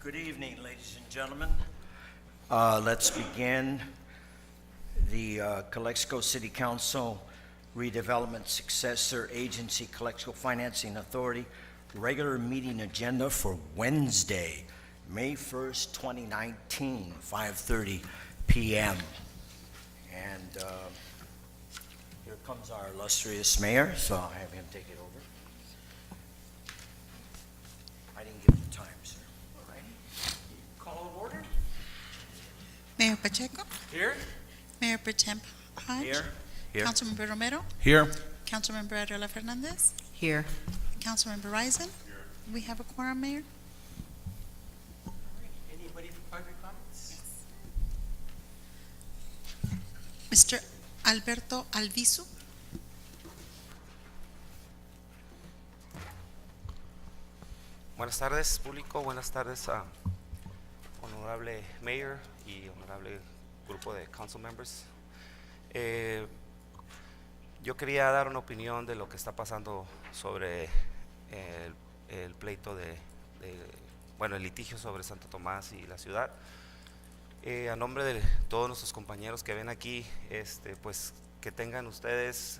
Good evening, ladies and gentlemen. Let's begin the Calexico City Council Redevelopment Successor Agency Calexico Financing Authority regular meeting agenda for Wednesday, May 1st, 2019, 5:30 p.m. And here comes our illustrious mayor, so I'll have him take it over. I didn't give the time, sir. All right. Call of order. Mayor Pacheco, Here. Mayor Pro Tem Hodge, Here. Here. Councilmember Romero, Here. Councilmember Arreola Fernandez, Here. Councilmember Risen. We have a quorum, Mayor. Anybody for private comments? Mr. Alberto Alviso. Buenas tardes, público. Buenas tardes a honorable mayor y honorable grupo de council members. Yo quería dar una opinión de lo que está pasando sobre el pleito el litigio sobre Santo Tomás y la ciudad. A nombre de todos nuestros compañeros que ven aquí, pues que tengan ustedes,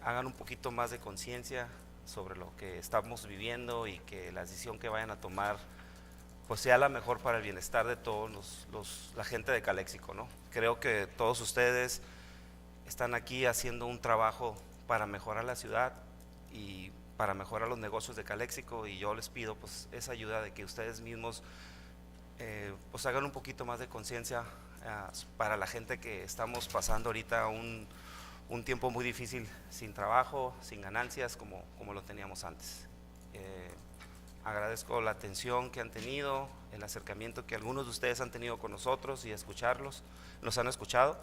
hagan un poquito más de conciencia sobre lo que estamos viviendo y que la decisión que vayan a tomar pues sea la mejor para el bienestar de todos la gente de Calexico, ¿no? Creo que todos ustedes están aquí haciendo un trabajo para mejorar la ciudad y para mejorar los negocios de Calexico, y yo les pido pues esa ayuda de que ustedes mismos pues hagan un poquito más de conciencia para la gente que estamos pasando ahorita un tiempo muy difícil, sin trabajo, sin ganancias como lo teníamos antes. Agradezco la atención que han tenido, el acercamiento que algunos de ustedes han tenido con nosotros y nos han escuchado,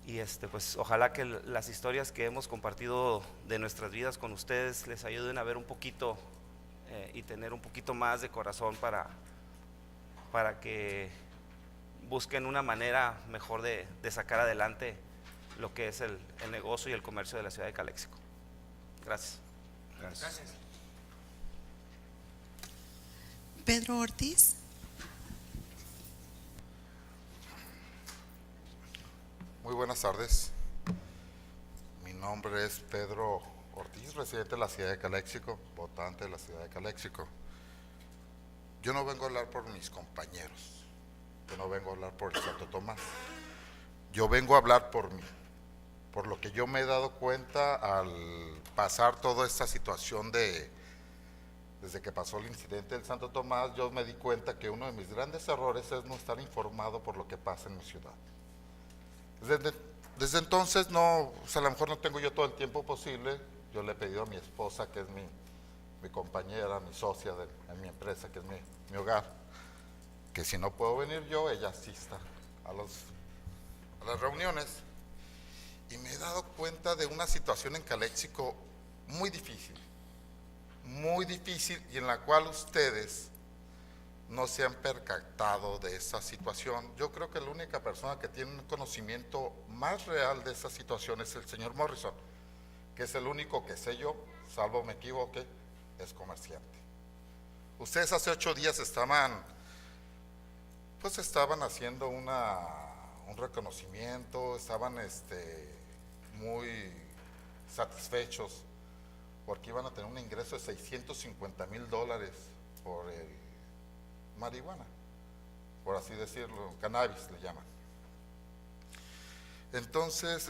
y pues ojalá que las historias que hemos compartido de nuestras vidas con ustedes les ayuden a ver un poquito y tener un poquito más de corazón para que busquen una manera mejor de sacar adelante lo que es el negocio y el comercio de la ciudad de Calexico. Gracias. Gracias. Pedro Ortiz. Muy buenas tardes. Mi nombre es Pedro Ortiz, residente de la ciudad de Calexico, votante de la ciudad de Calexico. Yo no vengo a hablar por mis compañeros, yo no vengo a hablar por el Santo Tomás, yo vengo a hablar por mí, por lo que yo me he dado cuenta al pasar toda esta situación desde que pasó el incidente del Santo Tomás. Yo me di cuenta que uno de mis grandes errores es no estar informado por lo que pasa en mi ciudad. Desde entonces a lo mejor no tengo yo todo el tiempo posible. Yo le he pedido a mi esposa, que es mi compañera, mi socia en mi empresa, que es mi hogar, que si no puedo venir yo, ella asista a las reuniones. Y me he dado cuenta de una situación en Calexico muy difícil, y en la cual ustedes no se han percatado de esa situación. Yo creo que la única persona que tiene un conocimiento más real de esa situación es el señor Morrison, que es el único que sé yo, salvo me equivoque, es comerciante. Ustedes hace 8 días estaban haciendo un reconocimiento, estaban muy satisfechos porque iban a tener un ingreso de $650,000 por el marihuana, por así decirlo, cannabis le llaman. Entonces,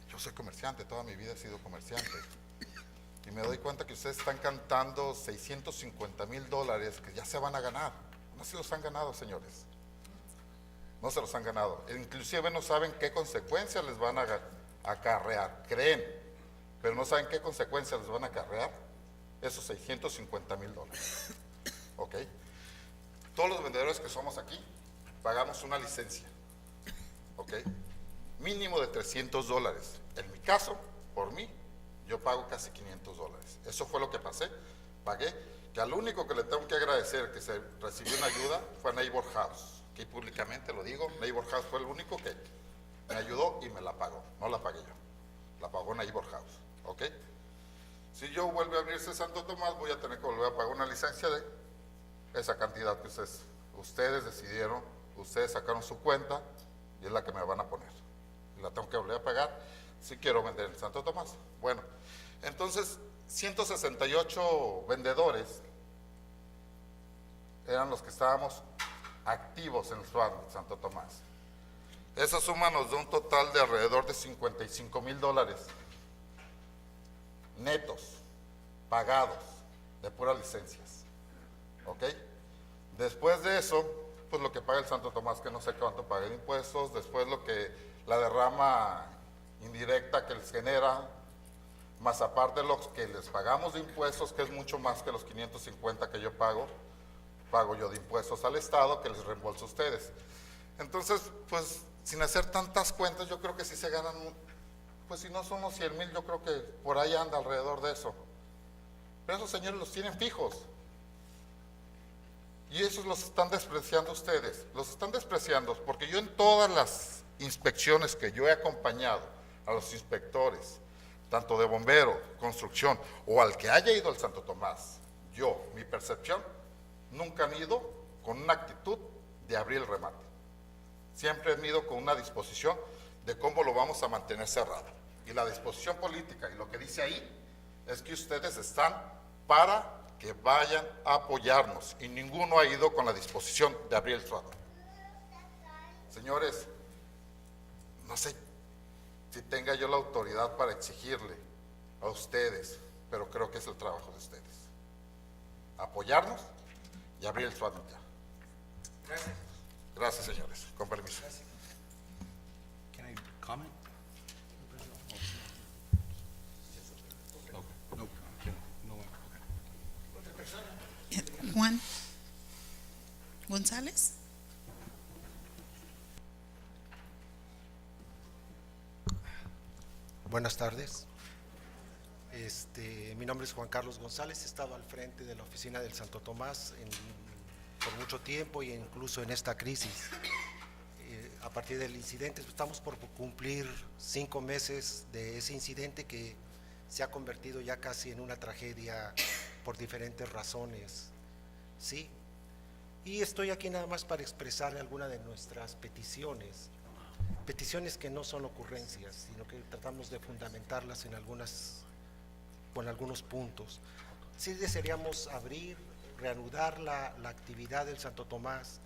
yo soy comerciante, toda mi vida he sido comerciante, y me doy cuenta que ustedes están cantando $650,000 que ya se van a ganar. No se los han ganado, señores, no se los han ganado. Inclusive no saben qué consecuencias les van a acarrear, creen, pero no saben qué consecuencias les van a acarrear esos $650,000. ¿Ok? Todos los vendedores que somos aquí pagamos una licencia, ¿ok? Mínimo de $300. En mi caso, por mí, yo pago casi $500. Eso fue lo que pagué, que al único que le tengo que agradecer que se recibió una ayuda fue a Neighbor House, que públicamente lo digo. Neighbor House fue el único que me ayudó y me la pagó, no la pagué yo, la pagó Neighbor House, ¿ok? Si yo vuelvo a abrirse Santo Tomás, voy a tener que volver a pagar una licencia de esa cantidad que ustedes decidieron, ustedes sacaron su cuenta y es la que me van a poner. Y la tengo que volver a pagar si quiero vender en Santo Tomás. Bueno, entonces 168 vendedores eran los que estábamos activos en el SWAT de Santo Tomás. Esa suma nos da un total de alrededor de $55,000 netos, pagados, de puras licencias. ¿Ok? Después de eso, pues lo que paga el Santo Tomás, que no sé cuánto paga de impuestos, después la derrama indirecta que les genera, más aparte lo que les pagamos de impuestos, que es mucho más que los 550 que yo pago yo de impuestos al Estado, que les reembolso a ustedes. Entonces, pues, sin hacer tantas cuentas, yo creo que si se ganan, pues si no son unos 100,000, yo creo que por ahí anda alrededor de eso. Pero esos señores los tienen fijos. Y esos los están despreciando ustedes. Los están despreciando porque yo en todas las inspecciones que yo he acompañado a los inspectores, tanto de bombero, construcción, o al que haya ido al Santo Tomás, mi percepción, nunca han ido con una actitud de abrir el remate. Siempre han ido con una disposición de cómo lo vamos a mantener cerrado. Y la disposición política y lo que dice ahí es que ustedes están para que vayan a apoyarnos y ninguno ha ido con la disposición de abrir el SWAT. Señores, no sé si tenga yo la autoridad para exigirle a ustedes, pero creo que es el trabajo de ustedes. Apoyarnos y abrir el SWAT ya. Gracias. Gracias, señores. Con permiso. Can I comment? Okay. No, okay. Juan González. Buenas tardes. Mi nombre es Juan Carlos González, he estado al frente de la oficina del Santo Tomás por mucho tiempo y incluso en esta crisis. A partir del incidente, estamos por cumplir 5 meses de ese incidente que se ha convertido ya casi en una tragedia por diferentes razones, ¿sí? Y estoy aquí nada más para expresar algunas de nuestras peticiones que no son ocurrencias, sino que tratamos de fundamentarlas con algunos puntos. Sí desearíamos reanudar la actividad del Santo Tomás,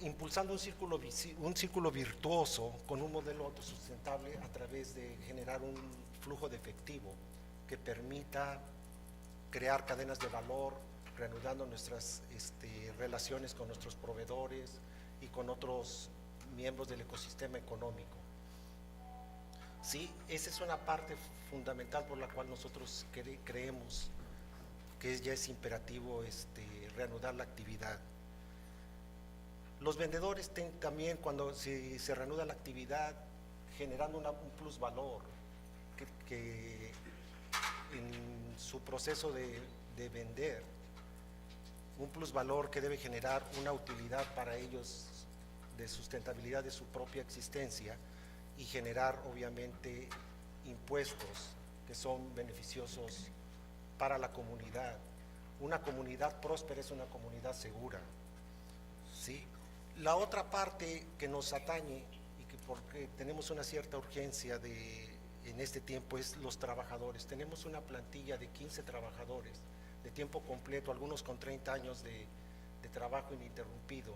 impulsando un círculo virtuoso con un modelo autosustentable a través de generar un flujo de efectivo que permita crear cadenas de valor, reanudando nuestras relaciones con nuestros proveedores y con otros miembros del ecosistema económico. Sí, esa es una parte fundamental por la cual nosotros creemos que ya es imperativo reanudar la actividad. Los vendedores también, cuando se reanuda la actividad, generando un plusvalor que en su proceso de vender, un plusvalor que debe generar una utilidad para ellos de sustentabilidad de su propia existencia y generar obviamente impuestos que son beneficiosos para la comunidad. Una comunidad próspera es una comunidad segura, ¿sí? La otra parte que nos atañe y que porque tenemos una cierta urgencia en este tiempo es los trabajadores. Tenemos una plantilla de 15 trabajadores de tiempo completo, algunos con 30 años de trabajo ininterrumpido,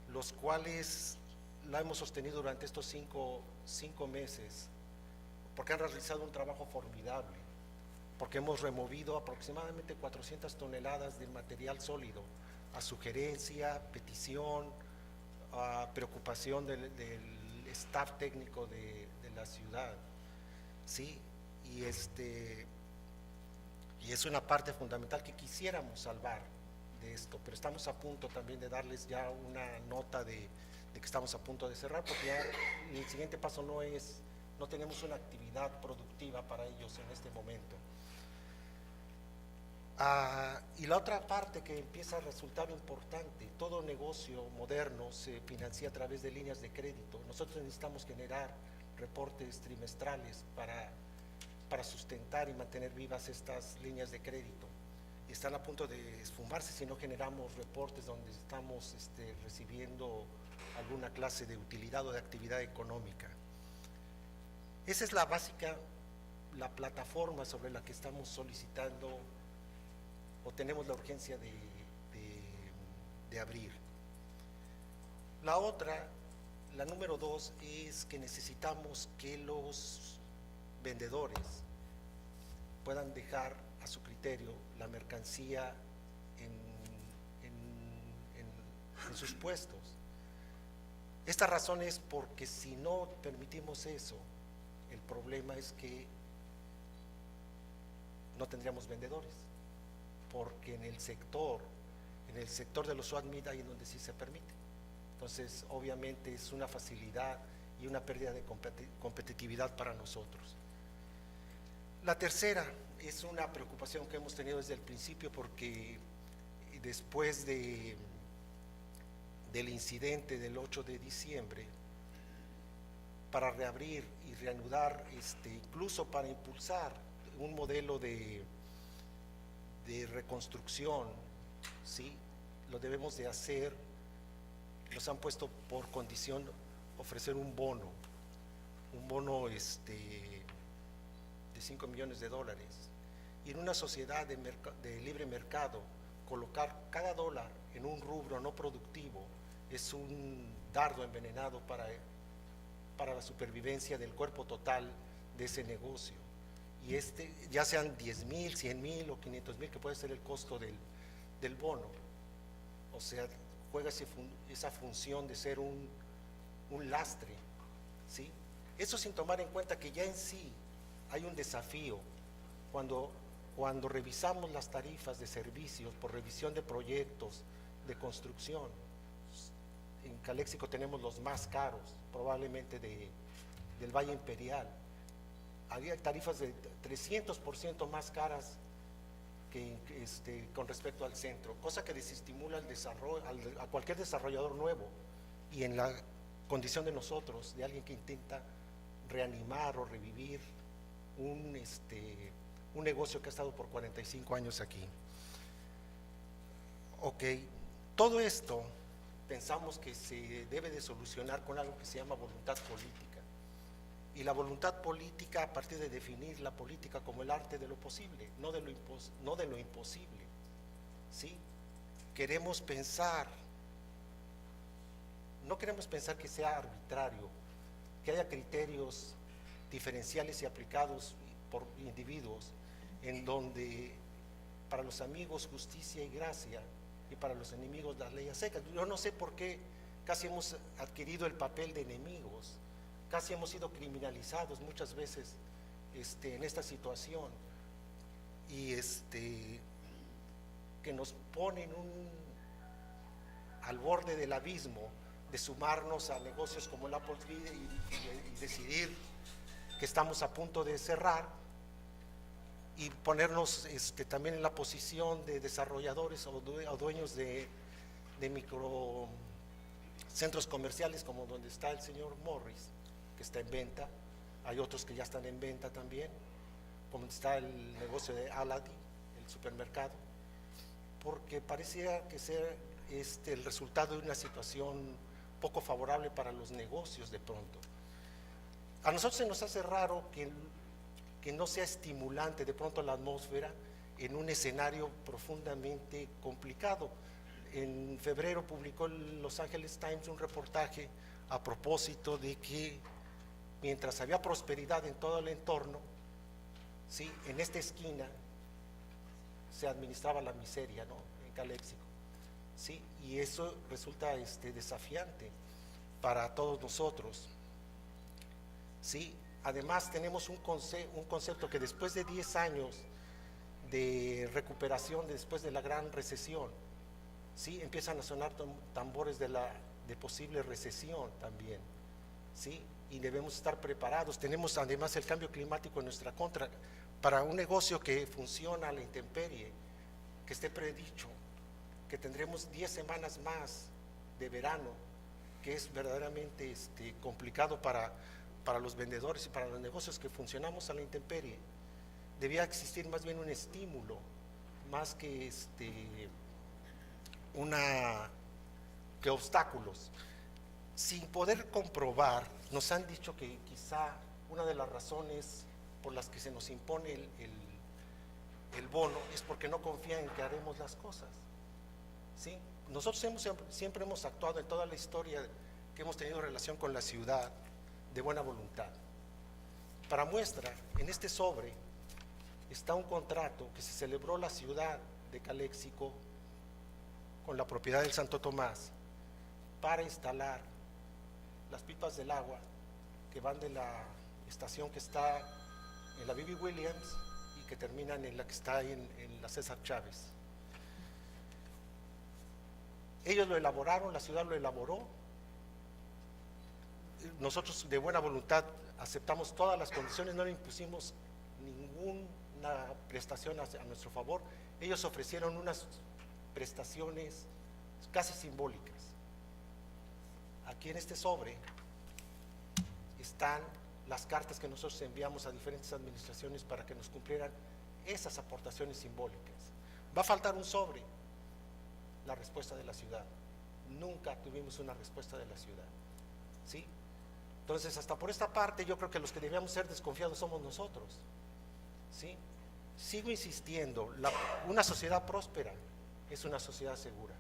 los cuales la hemos sostenido durante estos cinco meses, porque han realizado un trabajo formidable, porque hemos removido aproximadamente 400 toneladas de material sólido a sugerencia, petición, a preocupación del staff técnico de la ciudad, ¿sí? Y es una parte fundamental que quisiéramos salvar de esto, pero estamos a punto también de darles ya una nota de que estamos a punto de cerrar, porque ya el siguiente paso no tenemos una actividad productiva para ellos en este momento. Y la otra parte que empieza a resultar importante, todo negocio moderno se financia a través de líneas de crédito. Nosotros necesitamos generar reportes trimestrales para sustentar y mantener vivas estas líneas de crédito. están a punto de esfumarse si no generamos reportes donde estamos recibiendo alguna clase de utilidad o de actividad económica. Esa es la básica, la plataforma sobre la que estamos solicitando o tenemos la urgencia de abrir. La otra, la número 2, es que necesitamos que los vendedores puedan dejar a su criterio la mercancía en sus puestos. Esta razón es porque si no permitimos eso, el problema es que no tendríamos vendedores, porque en el sector de los SWAT-MIT ahí en donde sí se permite. Entonces, obviamente es una facilidad y una pérdida de competitividad para nosotros. La tercera es una preocupación que hemos tenido desde el principio, porque después del incidente del 8 de diciembre, para reabrir y reanudar, incluso para impulsar un modelo de reconstrucción, ¿sí? Lo debemos de hacer. Nos han puesto por condición ofrecer un bono de $5 millones, y en una sociedad de libre mercado colocar cada dólar en un rubro no productivo es un dardo envenenado para la supervivencia del cuerpo total de ese negocio, y ya sean 10,000, 100,000 o 500,000, que puede ser el costo del bono. O sea, juega esa función de ser un lastre, ¿sí? Eso sin tomar en cuenta que ya en sí hay un desafío cuando revisamos las tarifas de servicios por revisión de proyectos de construcción. En Calexico tenemos los más caros, probablemente del Valle Imperial. Había tarifas de 300% más caras con respecto al centro, cosa que desestimula el desarrollo, a cualquier desarrollador nuevo, y en la condición de nosotros, de alguien que intenta reanimar o revivir un negocio que ha estado por 45 años aquí. Ok, todo esto pensamos que se debe de solucionar con algo que se llama voluntad política. Y la voluntad política, a partir de definir la política como el arte de lo posible, no de lo imposible, ¿sí? No queremos pensar que sea arbitrario, que haya criterios diferenciales y aplicados por individuos, en donde para los amigos justicia y gracia, y para los enemigos las leyes secas. Yo no sé por qué casi hemos adquirido el papel de enemigos, casi hemos sido criminalizados muchas veces en esta situación, y que nos ponen al borde del abismo de sumarnos a negocios como el Apple Tree y decidir que estamos a punto de cerrar, y ponernos también en la posición de desarrolladores o dueños de micro centros comerciales, como donde está el señor Morris, que está en venta. Hay otros que ya están en venta también, como está el negocio de Aladi, el supermercado, porque parecía que ser el resultado de una situación poco favorable para los negocios de pronto. A nosotros se nos hace raro que no sea estimulante de pronto la atmósfera en un escenario profundamente complicado. En febrero publicó el Los Angeles Times un reportaje a propósito de que mientras había prosperidad en todo el entorno, ¿sí?, en esta esquina se administraba la miseria, ¿no?, en Calexico, ¿sí? Y eso resulta desafiante para todos nosotros, ¿sí? Además tenemos un concepto que después de 10 años de recuperación, después de la gran recesión, ¿sí?, empiezan a sonar tambores de posible recesión también, ¿sí? Y debemos estar preparados. Tenemos además el cambio climático en nuestra contra. Para un negocio que funciona a la intemperie, que esté predicho que tendremos 10 semanas más de verano, que es verdaderamente complicado para los vendedores y para los negocios que funcionamos a la intemperie, debía existir más bien un estímulo más que que obstáculos. Sin poder comprobar, nos han dicho que quizá una de las razones por las que se nos impone el bono es porque no confían en que haremos las cosas. ¿Sí? Nosotros siempre hemos actuado en toda la historia que hemos tenido relación con la ciudad de buena voluntad. Para muestra, en este sobre está un contrato que se celebró la ciudad de Calexico con la propiedad del Santo Tomás para instalar las pipas del agua que van de la estación que está en la Bibi Williams y que terminan en la que está en la César Chávez. Ellos lo elaboraron, la ciudad lo elaboró. Nosotros de buena voluntad aceptamos todas las condiciones, no le impusimos ninguna prestación a nuestro favor. Ellos ofrecieron unas prestaciones casi simbólicas. Aquí en este sobre están las cartas que nosotros enviamos a diferentes administraciones para que nos cumplieran esas aportaciones simbólicas. Va a faltar un sobre, la respuesta de la ciudad. Nunca tuvimos una respuesta de la ciudad, ¿sí? Entonces, hasta por esta parte, yo creo que los que debíamos ser desconfiados somos nosotros, ¿sí? Sigo insistiendo, una sociedad próspera es una sociedad segura,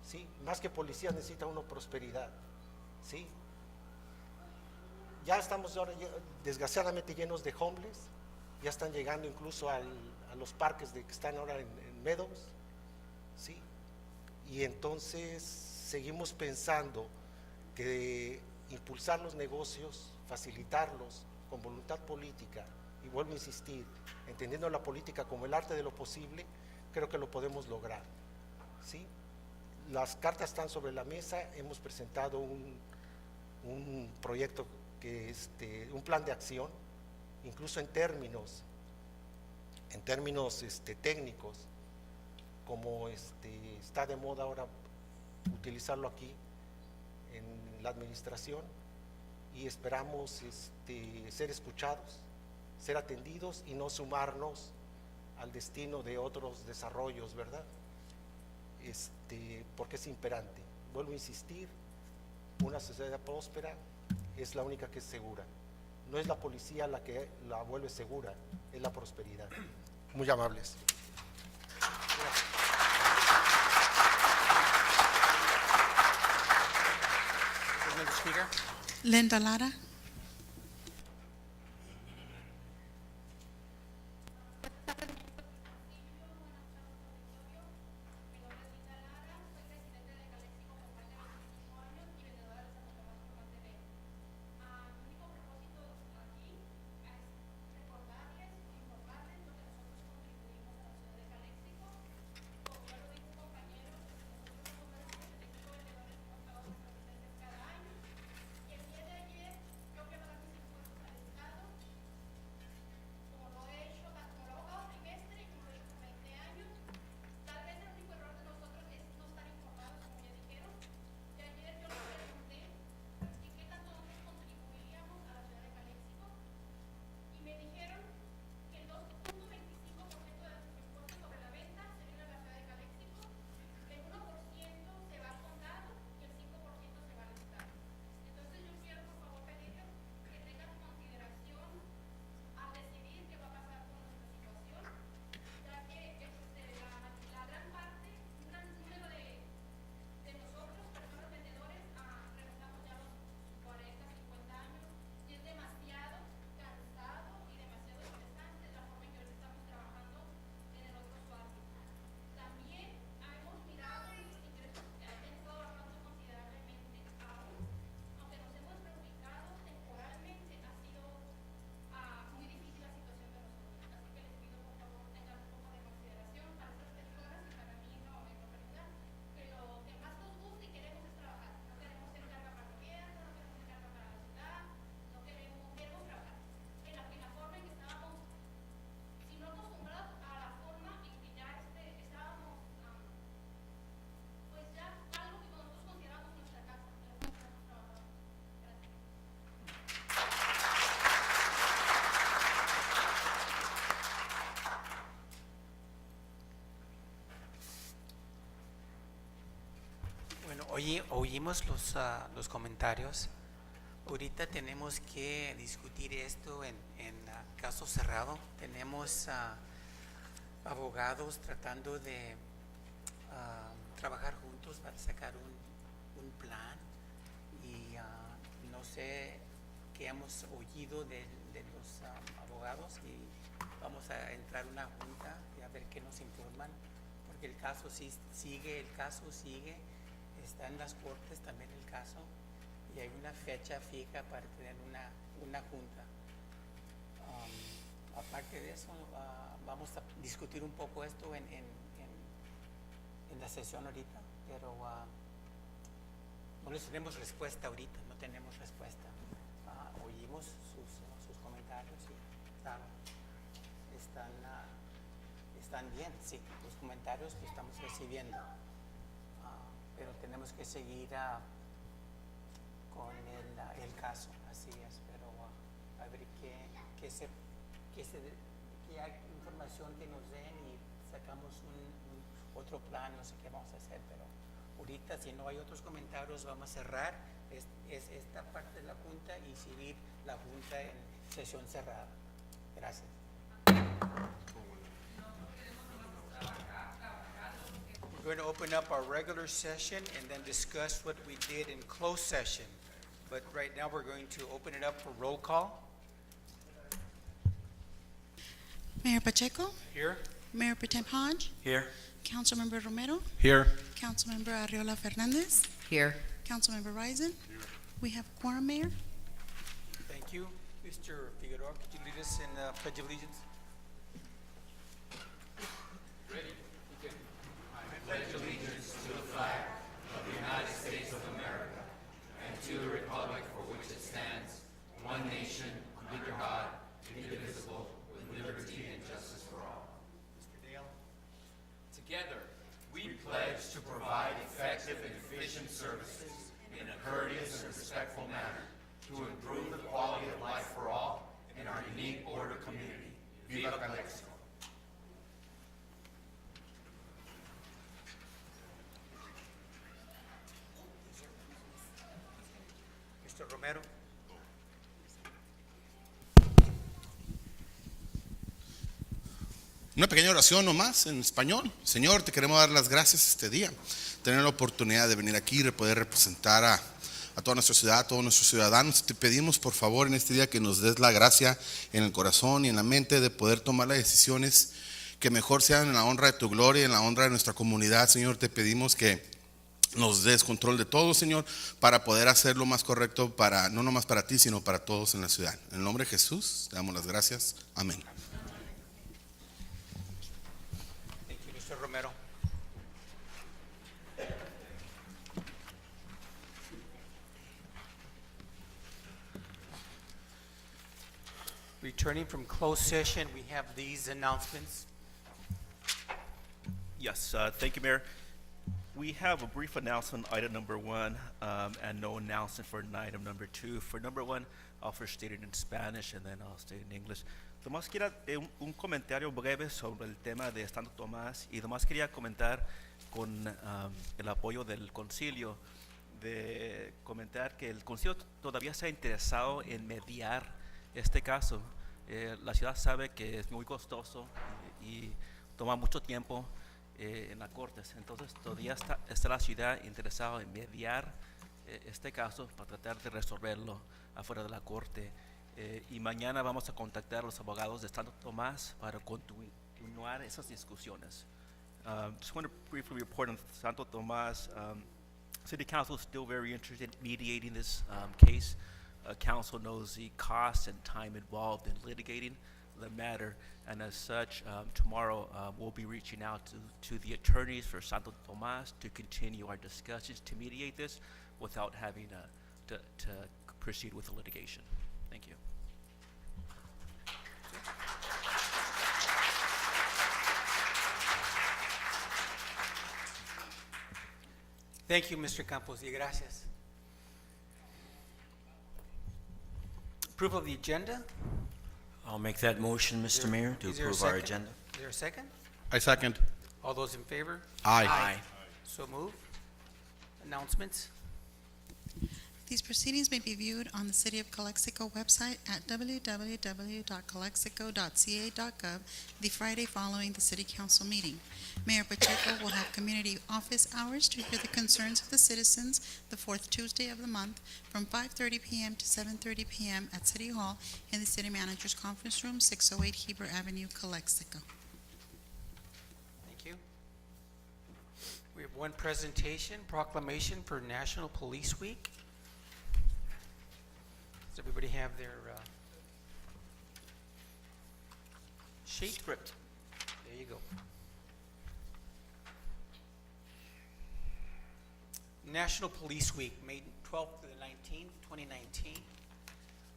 ¿sí? Más que policía necesita uno prosperidad, ¿sí? Ya estamos ahora desgraciadamente llenos de homeless, ya están llegando incluso a los parques que están ahora en Meadows, ¿sí? Y entonces seguimos pensando que impulsar los negocios, facilitarlos con voluntad política, y vuelvo a insistir, entendiendo la política como el arte de lo posible, creo que lo podemos lograr, ¿sí? Las cartas están sobre la mesa, hemos presentado un proyecto un plan de acción, incluso en términos técnicos, como está de moda ahora utilizarlo aquí en la administración, y esperamos ser escuchados, ser atendidos y no sumarnos al destino de otros desarrollos, ¿verdad? Porque es imperante. Vuelvo a insistir, una sociedad próspera es la única que es segura. No es la policía la que la vuelve segura, es la prosperidad. Muy amables. Next speaker. Linda Lara. Oímos los comentarios. Ahorita tenemos que discutir esto en caso cerrado. Tenemos abogados tratando de trabajar juntos para sacar un plan y no sé qué hemos oído de los abogados y vamos a entrar a una junta y a ver qué nos informan, porque el caso sigue, está en las cortes también el caso y hay una fecha fija para tener una junta. Aparte de eso, vamos a discutir un poco esto en la sesión ahorita, pero no les tenemos respuesta ahorita, no tenemos respuesta. Oímos sus comentarios y claro, están bien, sí, los comentarios que estamos recibiendo, pero tenemos que seguir con el caso, así es, pero a ver qué hay información que nos den y sacamos otro plan, no sé qué vamos a hacer, pero ahorita si no hay otros comentarios vamos a cerrar esta parte de la junta y seguir la junta en sesión cerrada. Gracias. We're going to open up our regular session and then discuss what we did in closed session. But right now we're going to open it up for roll call. Mayor Pacheco, Here. Mayor Protem Hodge, Here. Councilmember Romero, Here. Councilmember Arriola Fernandez, Here. Councilmember Risen. We have a quorum, Mayor. Thank you. Mr. Figueroa, could you lead us in Pledge of Allegiance? Mr. Dale. Together, we pledge to provide effective and efficient services in a courteous and respectful manner to improve the quality of life for all in our unique border community. Viva Calexico. Mr. Romero. Una pequeña oración nomás en español. Señor, te queremos dar las gracias este día, tener la oportunidad de venir aquí y poder representar a toda nuestra ciudad, a todos nuestros ciudadanos. Te pedimos por favor en este día que nos des la gracia en el corazón y en la mente de poder tomar las decisiones que mejor sean en la honra de tu gloria y en la honra de nuestra comunidad. Señor, te pedimos que nos des control de todo, Señor, para poder hacer lo más correcto, no nomás para ti, sino para todos en la ciudad. En el nombre de Jesús, te damos las gracias. Amén. Thank you, Mr. Romero. Returning from closed session, we have these announcements. Yes, thank you, Mayor. We have a brief announcement, item number 1, and no announcement for item number 2. For number 1, I'll first state it in Spanish and then I'll state it in English. Nomás quería un comentario breve sobre el tema de Santo Tomás y nomás quería comentar con el apoyo del concilio, de comentar que el concilio todavía está interesado en mediar este caso. La ciudad sabe que es muy costoso y toma mucho tiempo en las cortes, entonces todavía está la ciudad interesada en mediar este caso para tratar de resolverlo afuera de la corte. Y mañana vamos a contactar a los abogados de Santo Tomás para continuar esas discusiones. Just want to briefly report on Santo Tomás. City Council is still very interested in mediating this case. Council knows the cost and time involved in litigating the matter, and as such, tomorrow we'll be reaching out to the attorneys for Santo Tomás to continue our discussions to mediate this without having to proceed with the litigation. Thank you. Thank you, Mr. Campos, y gracias. Approval of the agenda. I'll make that motion, Mr. Mayor, to Is there a approve our second? agenda. Is there a second? I second. All those in favor? Aye. So move. announcements? These proceedings may be viewed on the City of Calexico website at www.calexico.ca.gov the Friday following the City Council meeting. Mayor Pacheco will have community office hours to hear the concerns of the citizens the fourth Tuesday of the month from 5:30 p.m. to 7:30 p.m. at City Hall in the City Manager's Conference Room, 608 Heber Avenue, Calexico. Thank you. We have one presentation, proclamation for National Police Week. Does everybody have their sheet? Script. There you go. National Police Week, May 12th to the 19th, 2019.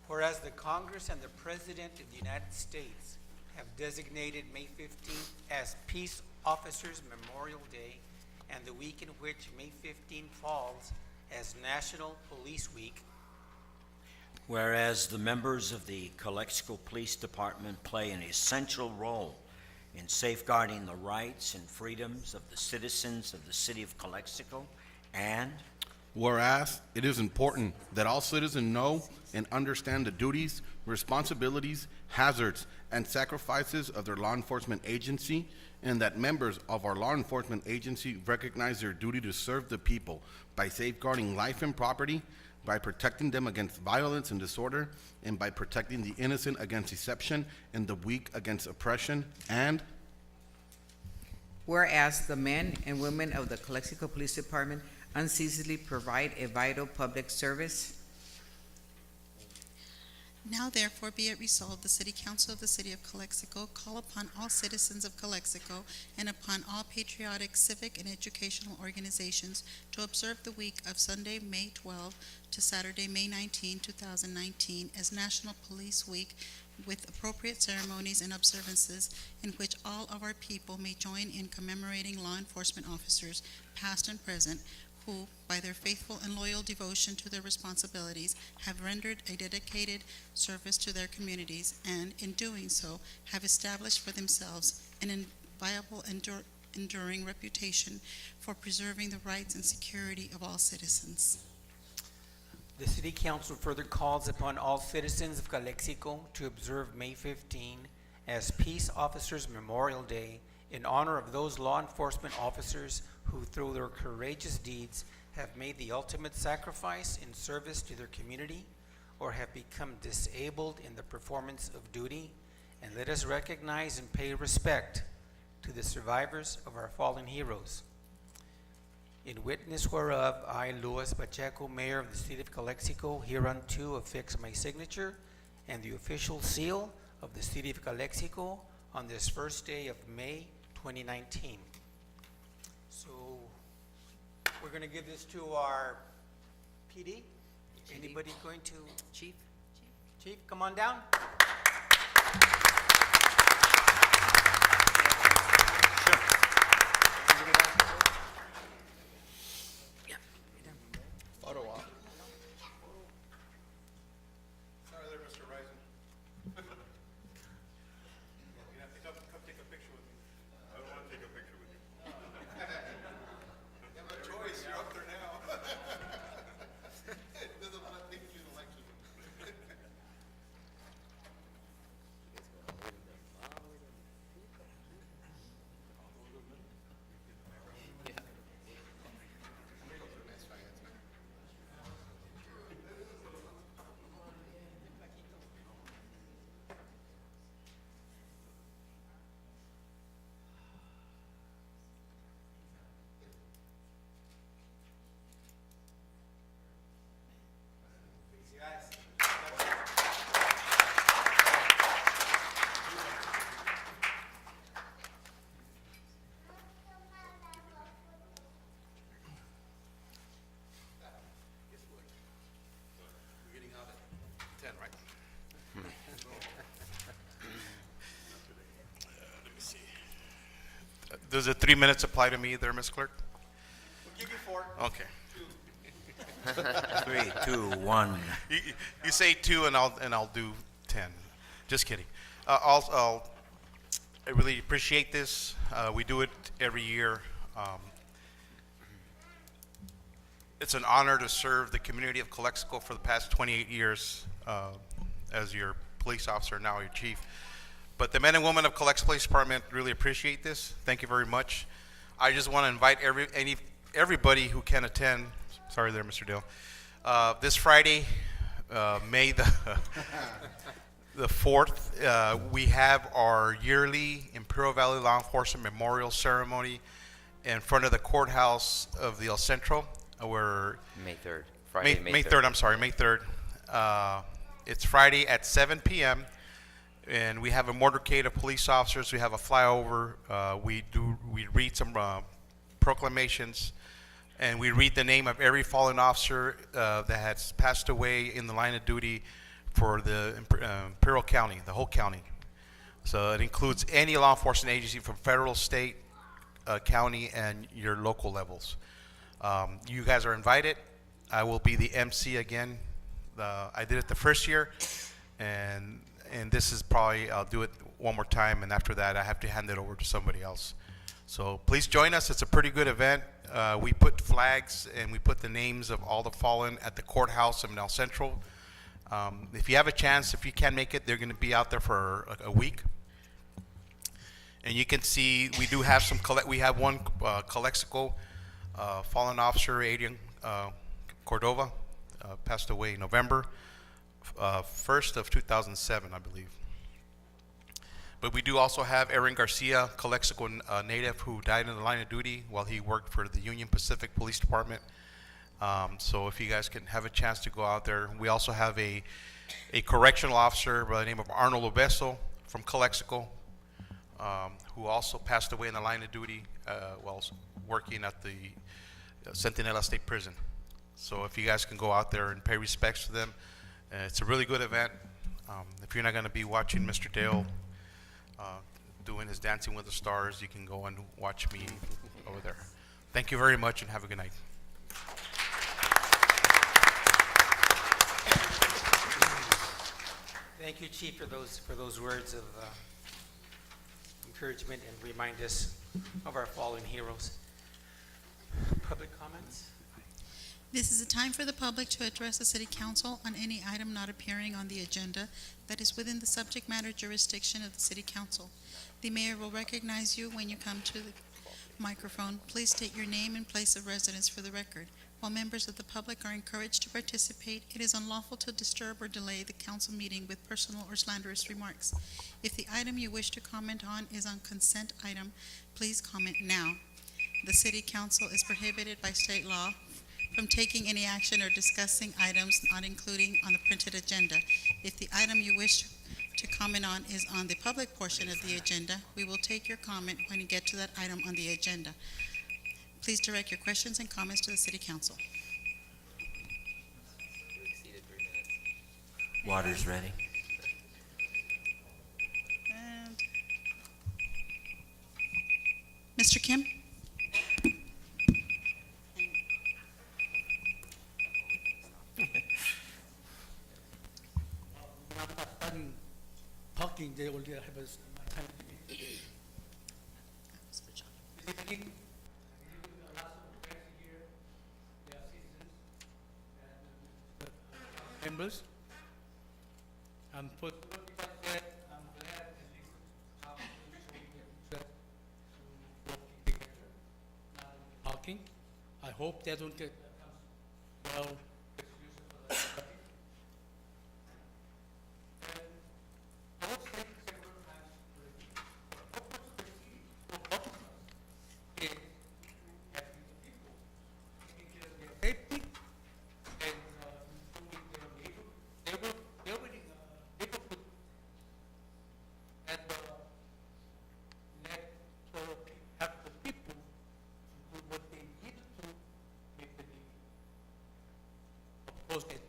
Whereas the Congress and the President of the United States have designated May 15th as Peace Officers Memorial Day, and the week in which May 15 falls as National Police Week. Whereas the members of the Calexico Police Department play an essential role in safeguarding the rights and freedoms of the citizens of the city of Calexico, and Whereas it is important that all citizens know and understand the duties, responsibilities, hazards, and sacrifices of their law enforcement agency, and that members of our law enforcement agency recognize their duty to serve the people by safeguarding life and property, by protecting them against violence and disorder, and by protecting the innocent against deception and the weak against oppression, and whereas the men and women of the Calexico Police Department unceasingly provide a vital public service. Now therefore be it resolved, the City Council of the City of Calexico call upon all citizens of Calexico and upon all patriotic, civic, and educational organizations to observe the week of Sunday, May 12 to Saturday, May 19, 2019 as National Police Week, with appropriate ceremonies and observances in which all of our people may join in commemorating law enforcement officers, past and present, who, by their faithful and loyal devotion to their responsibilities, have rendered a dedicated service to their communities, and, in doing so, have established for themselves an inviolable, enduring reputation for preserving the rights and security of all citizens. The City Council further calls upon all citizens of Calexico to observe May 15 as Peace Officers Memorial Day in honor of those law enforcement officers who, through their courageous deeds, have made the ultimate sacrifice in service to their community or have become disabled in the performance of duty. And let us recognize and pay respect to the survivors of our fallen heroes. In witness whereof, I, Louis Pacheco, Mayor of the City of Calexico, hereunto affix my signature and the official seal of the City of Calexico on this first day of May 2019. So we're going to give this to our PD. Anybody going to? Chief? Chief, come on down. Sorry there, Mr. Risen. You have to come take a picture with me. I don't want to take a picture with you. You have no choice, you're up there now. It doesn't let me do the election. We're getting out at 10, right? Let me see. Does the 3 minutes apply to me there, Ms. Clerk? We'll give you 4. Okay. 3, 2, 1. You say 2 and I'll do 10. Just kidding. I really appreciate this. We do it every year. It's an honor to serve the community of Calexico for the past 28 years as your police officer, now your chief. But the men and women of Calexico Police Department really appreciate this. Thank you very much. I just want to invite everybody who can attend. Sorry there, Mr. Dale. This Friday, May the 4th, we have our yearly Imperial Valley Law Enforcement Memorial Ceremony in front of the courthouse of the El Centro. Where May 3rd. Friday, May 3rd, I'm sorry, May 3rd. It's Friday at 7 p.m. And we have a motorcade of police officers. We have a flyover. We read some proclamations, and we read the name of every fallen officer that has passed away in the line of duty for the Imperial County, the whole county. So it includes any law enforcement agency from federal, state, county, and your local levels. You guys are invited. I will be the MC again. I did it the first year, and this is probably, I'll do it one more time, and after that I have to hand it over to somebody else. So please join us. It's a pretty good event. We put flags and we put the names of all the fallen at the courthouse in El Central. If you have a chance, if you can make it, they're going to be out there for a week. And you can see we do have we have one Calexico fallen officer, Adrian Cordova, passed away in November 1st of 2007, I believe. But we do also have Aaron Garcia, Calexico native, who died in the line of duty while he worked for the Union Pacific Police Department. So if you guys can have a chance to go out there. We also have a correctional officer by the name of Arnold Obeso from Calexico, who also passed away in the line of duty while working at the Centinela State Prison. So if you guys can go out there and pay respects to them, it's a really good event. If you're not going to be watching Mr. Dale doing his Dancing with the Stars, you can go and watch me over there. Thank you very much and have a good night. Thank you, Chief, for those words of encouragement and remind us of our fallen heroes. Public comments? This is a time for the public to address the City Council on any item not appearing on the agenda that is within the subject matter jurisdiction of the City Council. The mayor will recognize you when you come to the microphone. Please state your name and place of residence for the record. While members of the public are encouraged to participate, it is unlawful to disturb or delay the council meeting with personal or slanderous remarks. If the item you wish to comment on is on consent item, please comment now. The City Council is prohibited by state law from taking any action or discussing items not including on the printed agenda. If the item you wish to comment on is on the public portion of the agenda, we will take your comment when you get to that item on the agenda. Please direct your questions and comments to the City Council. Water's ready. And Mr. Kim? Parking, they already have a time. Members, I'm for that. I'm glad at least how parking. I hope they don't get well.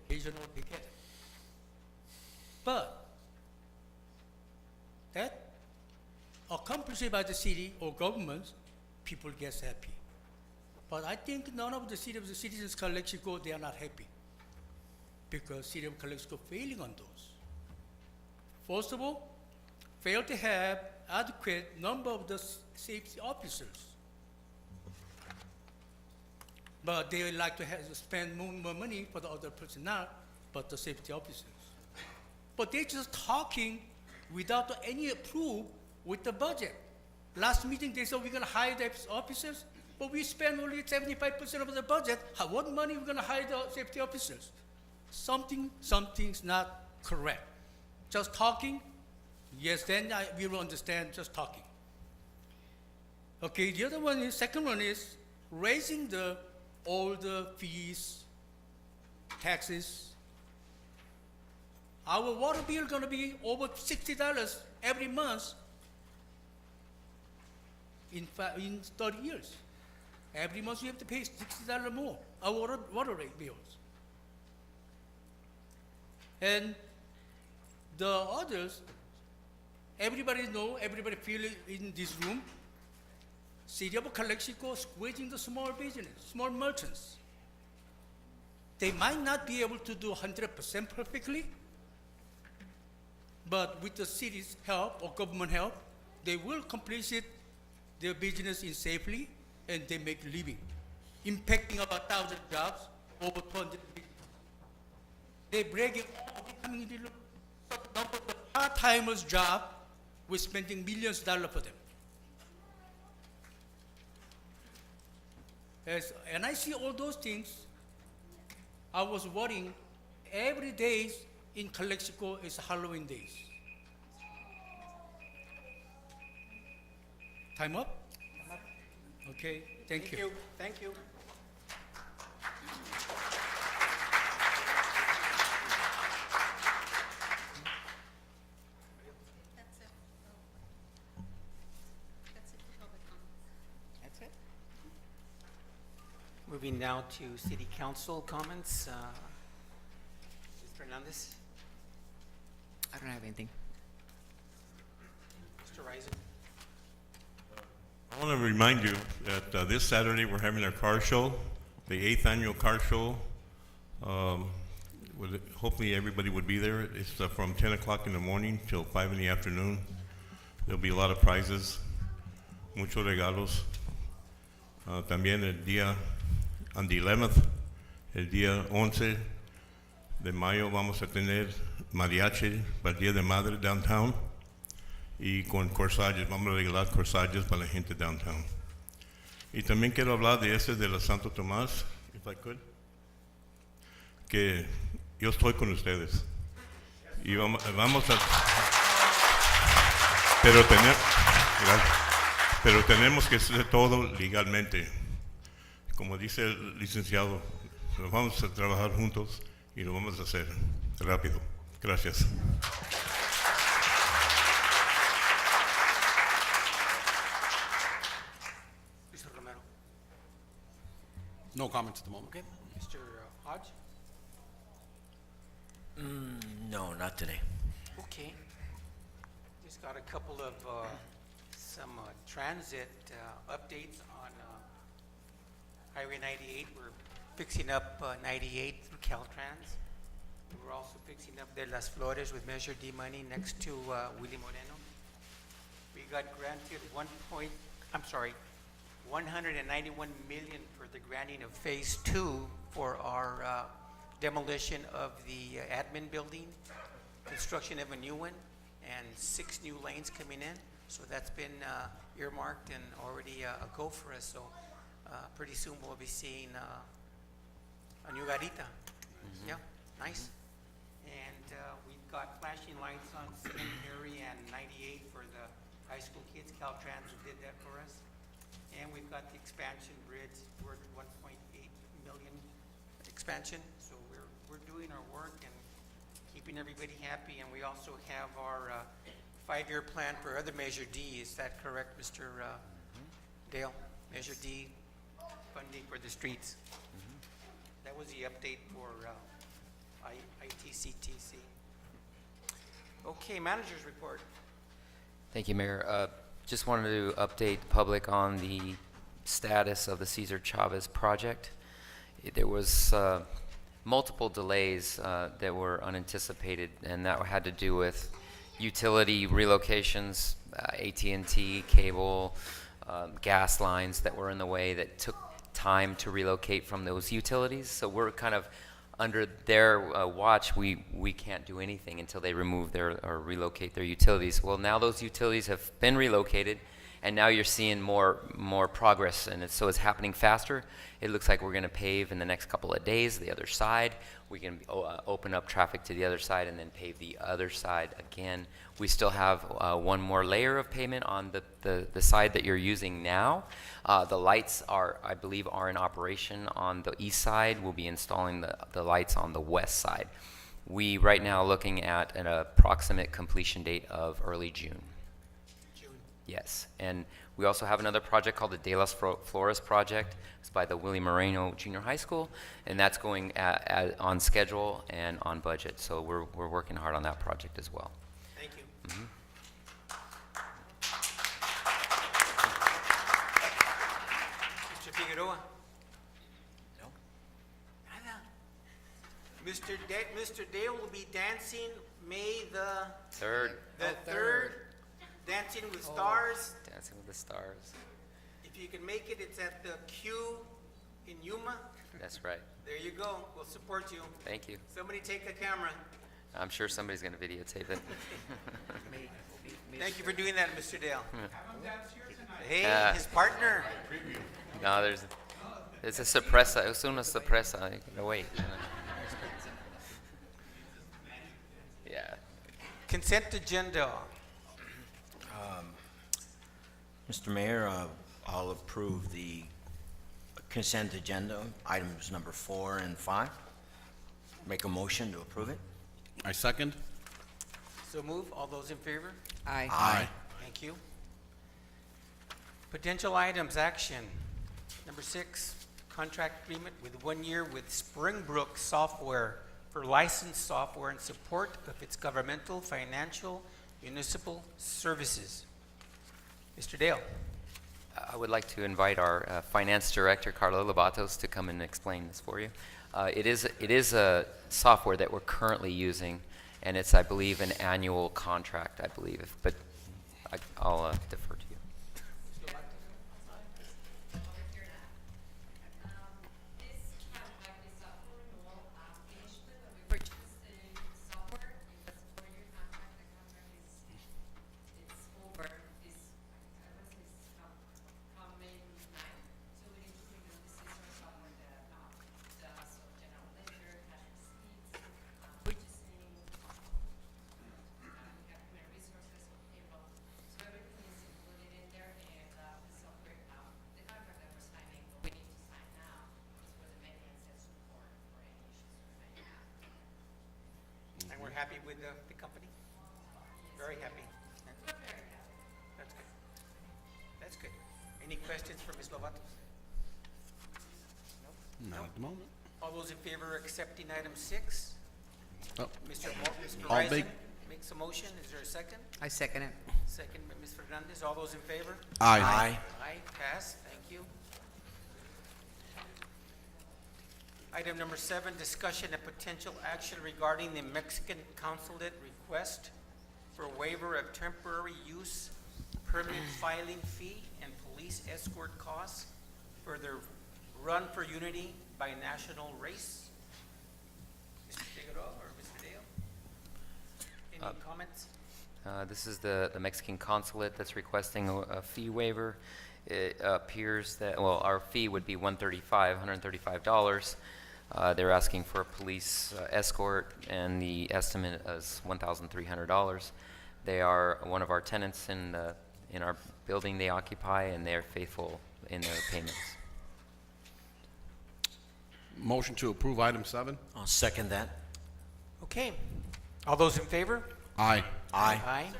Education what they get. But that accomplished by the city or governments, people get happy. But I think none of the citizens of Calexico, they are not happy because city of Calexico failing on those. First of all, fail to have adequate number of the safety officers. but they like to spend more money for the other personnel, but the safety officers. But they're just talking without any proof with the budget. Last meeting, they said we're gonna hire the officers, but we spend only 75% of the budget. What money are we gonna hire the safety officers? Something's not correct. Just talking, yes, then we will understand just talking. Okay, the other one is, second one is raising all the fees, taxes. Our water bill gonna be over $60 every month in 30 years. Every month we have to pay $60 more, our water rate bills. And the others, everybody feel it in this room, City of Calexico squeezing the small business, small merchants. They might not be able to do 100% perfectly, but with the city's help or government help, they will complete their business in safely, and they make a living, impacting about 1,000 jobs, over 200 people. They breaking all becoming the part-timers' job, we're spending millions of dollars for them. And I see all those things, I was worrying every day in Calexico is Halloween days. Time up? Okay, thank you. Thank you. That's it. That's it for public comments. That's it. Moving now to city council comments. Mr. Hernandez, I don't have anything. Mr. Reiser. I want to remind you that this Saturday we're having our car show, the 8th annual car show. Hopefully everybody would be there. It's from 10 o'clock in the morning till 5 in the afternoon. There'll be a lot of prizes, muchos regalos. También el día, on the 11th, el día 11 de mayo vamos a tener mariachi para el Día de Madre downtown. Y con corsages, vamos a regalar corsages para la gente downtown. Y también quiero hablar de ese de la Santo Tomás, if I could, que yo estoy con ustedes. Y vamos a... Pero tenemos que hacer todo legalmente. Como dice el licenciado, lo vamos a trabajar juntos y lo vamos a hacer rápido. Gracias. Mr. Romero. No comments at the moment. Okay. Mr. Hodge. No, not today. Okay. Just got a couple of some transit updates on Highway 98. We're fixing up 98 through Caltrans. We're also fixing up De Las Flores with Measure D money next to Willie Moreno. We got granted 191 million for the granting of phase 2 for our demolition of the admin building, construction of a new one, and 6 new lanes coming in. So that's been earmarked and already a go for us. So pretty soon we'll be seeing a new garita. Yeah, nice. And we've got flashing lights on Cemetery and 98 for the high school kids. Caltrans did that for us. And we've got the expansion bridge worth 1.8 million expansion. So we're doing our work and keeping everybody happy. And we also have our 5-year plan for other Measure D. Is that correct, Mr. Dale? Measure D funding for the streets. That was the update for ITCTC. Okay, manager's report. Thank you, Mayor. Just wanted to update the public on the status of the Cesar Chavez project. There was multiple delays that were unanticipated, and that had to do with utility AT&T, cable, gas lines that were in the way that took time to relocate from those utilities. So we're kind of under their watch. We can't do anything until they remove their or relocate their utilities. Well, now those utilities have been relocated, and now you're seeing more progress, and so it's happening faster. It looks like we're going to pave in the next couple of days the other side. We can open up traffic to the other side and then pave the other side again. We still have one more layer of pavement on the side that you're using now. The lights I believe, are in operation on the east side. We'll be installing the lights on the west side. We right now looking at an approximate completion date of early June. Yes, and we also have another project called the De Las Flores project. It's by the Willie Moreno Junior High School, and that's going on schedule and on budget. So we're working hard on that project as well. Thank you. Mr. Figueroa? No. Nada. Mr. Dale will be dancing May the Third. third, Dancing with Stars. Dancing with the Stars. If you can make it, it's at the Q in Yuma. That's right. There you go. We'll support you. Thank you. Somebody take a camera. I'm sure somebody's going to videotape it. Thank you for doing that, Mr. Dale. Hey, Yeah. his partner. No, it's a sorpresa. Es una sorpresa. No, wait. Yeah. Consent agenda. Mr. Mayor, I'll approve the consent agenda, items number 4 and 5. Make a motion to approve it. I second. So move. All those in favor? Aye. Aye. Thank you. Potential items, action. Number 6, contract agreement with 1 year with Springbrook Software for licensed software in support of its governmental, financial, municipal services. Mr. Dale. I would like to invite our finance director, Carlo Lobatos, to come and explain this for you. It is a software that we're currently using, and it's, I believe, an annual contract, I believe, but I'll defer to you. And we're happy with the company? Very happy. That's good. That's good. Any questions for Ms. Lovatos? Not at the moment. All those in favor of accepting item 6? Oh, Mr. I'll Reisman make- makes a motion. Is there a second? I second it. Second by Ms. Fernandez. All those in favor? Aye. Aye, pass. Thank you. Item number 7, discussion and potential action regarding the Mexican consulate request for waiver of temporary use, permit filing fee, and police escort costs for their Run for Unity bi-national race. Mr. Figueroa or Mr. Dale? Any comments? This is the Mexican consulate that's requesting a fee waiver. It appears that, well, our fee would be $135. They're asking for a police escort, and the estimate is $1,300. They are one of our tenants in our building they occupy, and they're faithful in their payments. Motion to approve item 7. I'll second that. Okay. All those in favor? Aye. Aye. Aye.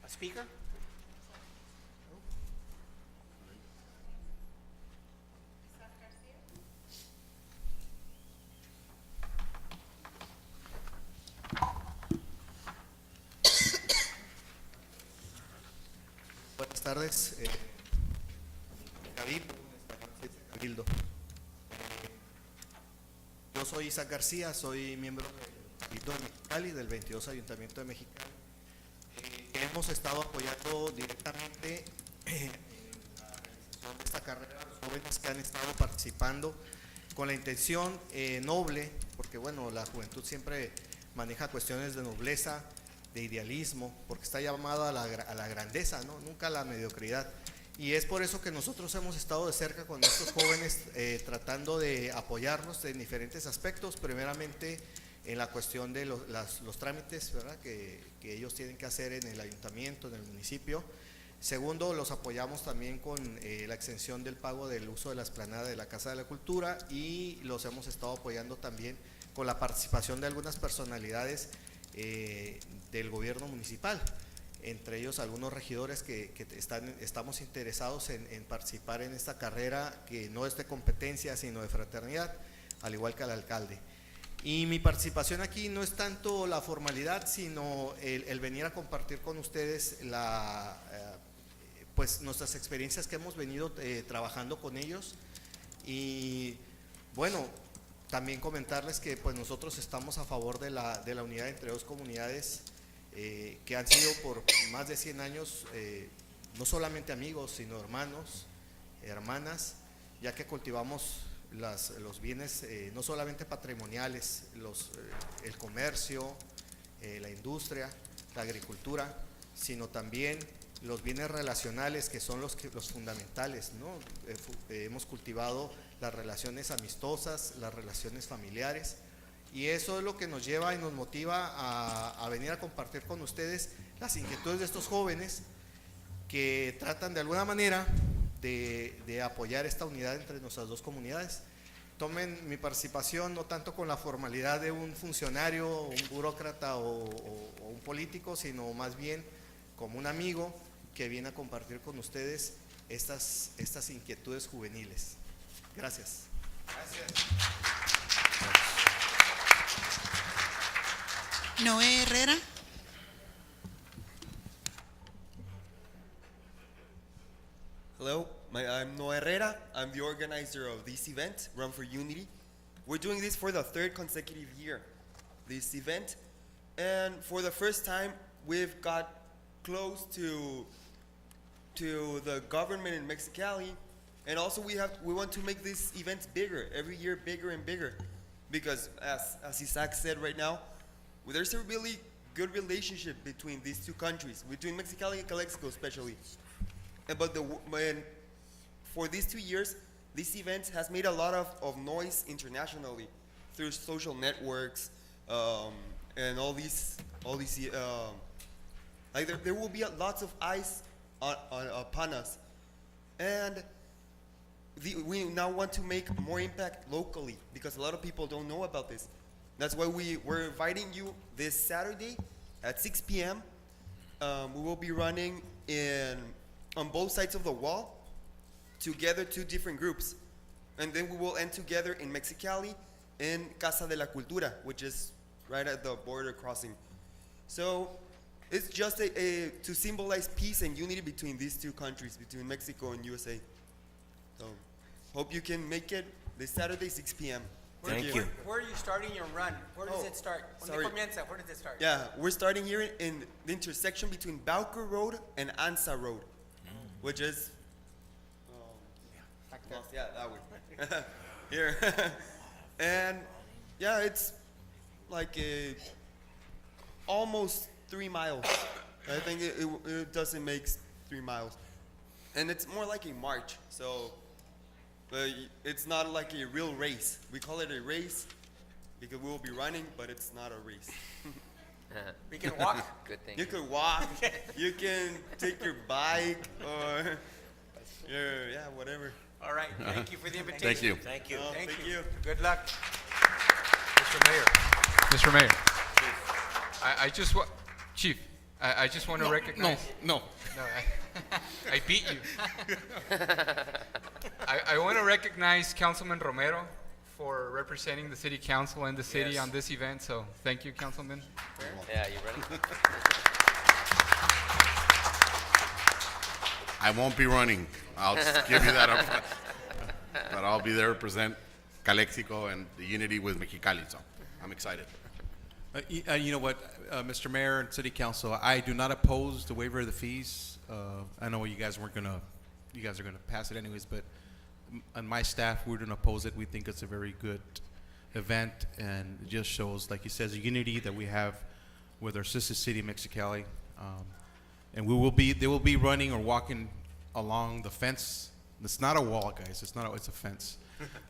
A speaker? Buenas tardes. Cabildo. Yo soy Isaac García, soy miembro del Cabildo de Mexicali, del 22 Ayuntamiento de Mexicali. Hemos estado apoyando directamente en la realización de esta carrera a los jóvenes que han estado participando con la intención noble, porque bueno, la juventud siempre maneja cuestiones de nobleza, de idealismo, porque está llamada a la grandeza, ¿no? Nunca a la mediocridad. Y es por eso que nosotros hemos estado de cerca con estos jóvenes, tratando de apoyarlos en diferentes aspectos, primeramente en la cuestión de los trámites, ¿verdad? Que ellos tienen que hacer en el ayuntamiento, en el municipio. Segundo, los apoyamos también con la exención del pago del uso de la explanada de la Casa de la Cultura, y los hemos estado apoyando también con la participación de algunas personalidades del gobierno municipal, entre ellos algunos regidores que estamos interesados en participar en esta carrera, que no es de competencia sino de fraternidad, al igual que al alcalde. Y mi participación aquí no es tanto la formalidad, sino el venir a compartir con ustedes pues nuestras experiencias que hemos venido trabajando con ellos. Y bueno, también comentarles que pues nosotros estamos a favor de la unidad entre dos comunidades que han sido por más de 100 años no solamente amigos, sino hermanos, hermanas, ya que cultivamos los bienes no solamente patrimoniales, el comercio, la industria, la agricultura, sino también los bienes relacionales, que son los fundamentales, ¿no? Hemos cultivado las relaciones amistosas, las relaciones familiares, y eso es lo que nos lleva y nos motiva a venir a compartir con ustedes las inquietudes de estos jóvenes que tratan de alguna manera de apoyar esta unidad entre nuestras dos comunidades. Tomen mi participación no tanto con la formalidad de un funcionario, un burócrata o un político, sino más bien como un amigo que viene a compartir con ustedes estas inquietudes juveniles. Gracias. Noé Herrera. Hello, I'm Noé Herrera. I'm the organizer of this event, Run for Unity. We're doing this for the third consecutive year, this event. And for the first time, we've got close to the government in Mexicali. And also we want to make these events bigger, every year bigger and bigger. Because as Isaac said right now, there's a really good relationship between these two countries, between Mexicali and Calexico especially. But for these 2 years, this event has made a lot of noise internationally through social networks and all these like there will be lots of eyes upon us, and we now want to make more impact locally because a lot of people don't know about this. That's why we're inviting you this Saturday at 6 p.m. We will be running on both sides of the wall together, 2 different groups, and then we will end together in Mexicali in Casa de la Cultura, which is right at the border crossing. So it's just to symbolize peace and unity between these 2 countries, between Mexico and USA. So hope you can make it this Saturday, 6 p.m. Thank you. Where are you starting your run? Where does it start? Sorry. Where does it start? Yeah, we're starting here in the intersection between Bauker Road and Ansa Road, which is yeah, that way. Here. And yeah, it's like almost 3 miles. I think it doesn't make 3 miles. And it's more like a march, so it's not like a real race. We call it a race because we will be running, but it's not a race. We can walk. Good thing. You could walk, you can take your bike, or yeah, whatever. All right. Thank you for the invitation. Thank you. Thank you. Thank you. Good luck. Mr. Mayor, I just want, Chief, I just want to recognize. No. No, I beat you. I want to recognize Councilman Romero for representing the city council and the city on this event. So thank you, Councilman. Yeah, you ready? I won't be running. I'll just give you that up front. But I'll be there to represent Calexico and the unity with Mexicali, so I'm excited. You know what, Mr. Mayor and City Council, I do not oppose the waiver of the fees. I know you guys weren't going to you guys are going to pass it anyways, but on my staff, we're going to oppose it. We think it's a very good event, and it just shows, like he says, the unity that we have with our sister city, Mexicali. And they will be running or walking along the fence. It's not a wall, guys. It's a fence.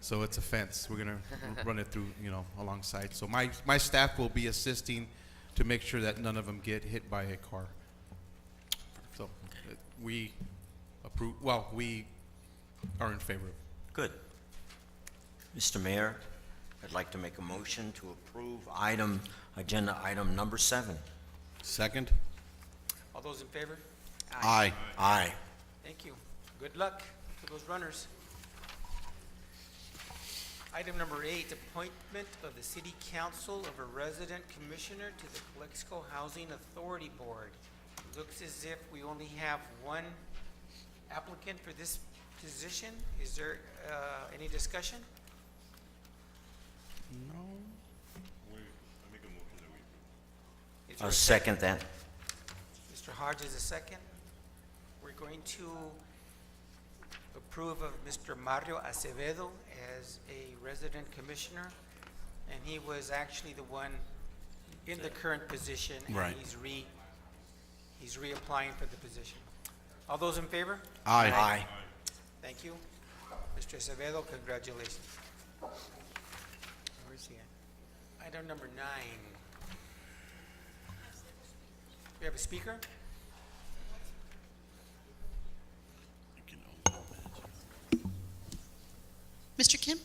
So it's a fence. We're gonna run it through, alongside. So my staff will be assisting to make sure that none of them get hit by a car. So we approve. Well, we are in favor of it. Good. Mr. Mayor, I'd like to make a motion to approve agenda item number 7. Second? All those in favor? Aye. Aye. Thank you. Good luck to those runners. Item number 8, appointment of the City Council of a resident commissioner to the Calexico Housing Authority Board. Looks as if we only have one applicant for this position. Is there any discussion? No. Is there I'll a second that. Mr. Hodge is a second. We're going to approve of Mr. Mario Acevedo as a resident commissioner, and he was actually the one in the current position, and Right. he's reapplying for the position. All those in favor? Aye. Aye. Thank you. Mr. Acevedo, congratulations. Where's he at? Item number 9. We have a speaker? Mr. Kim?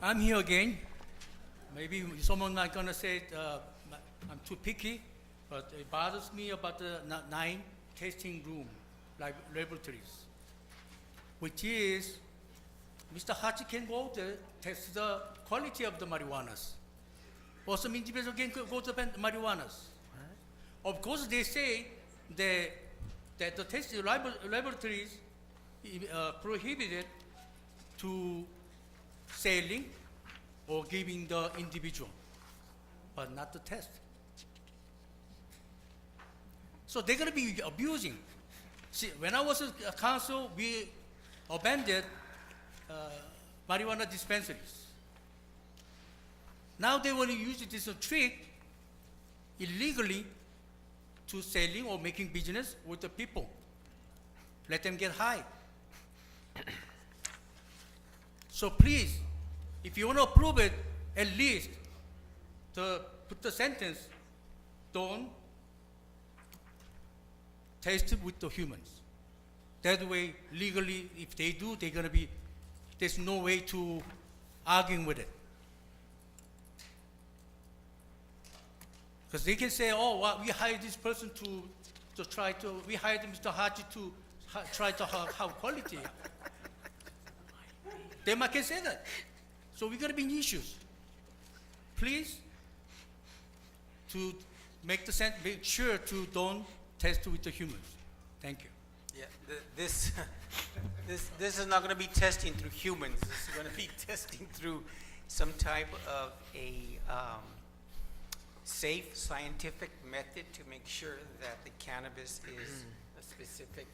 I'm here again. Maybe someone might gonna say I'm too picky, but it bothers me about the 9 tasting room, like laboratories, which is Mr. Hachi can go there, test the quality of the marijuanas. Or some individual can go to the marijuanas. Of course, they say that the testing laboratories prohibited to selling or giving the individual, but not the test. So they're going to be abusing. See, when I was a council, we abandoned marijuana dispensaries. Now they want to use it as a trick illegally to selling or making business with the people. Let them get high. So please, if you want to approve it, at least to put the sentence, don't taste it with the humans. That way, legally, if they do, they're going to be, there's no way to arguing with it. Because they can say, oh, well, we hired this person to try to, we hired Mr. Haji to try to have quality. They might can say that. So we're going to be in issues. Please, to make sure to don't test with the humans. Thank you. Yeah, this is not going to be testing through humans. This is going to be testing through some type of a safe scientific method to make sure that the cannabis is a specific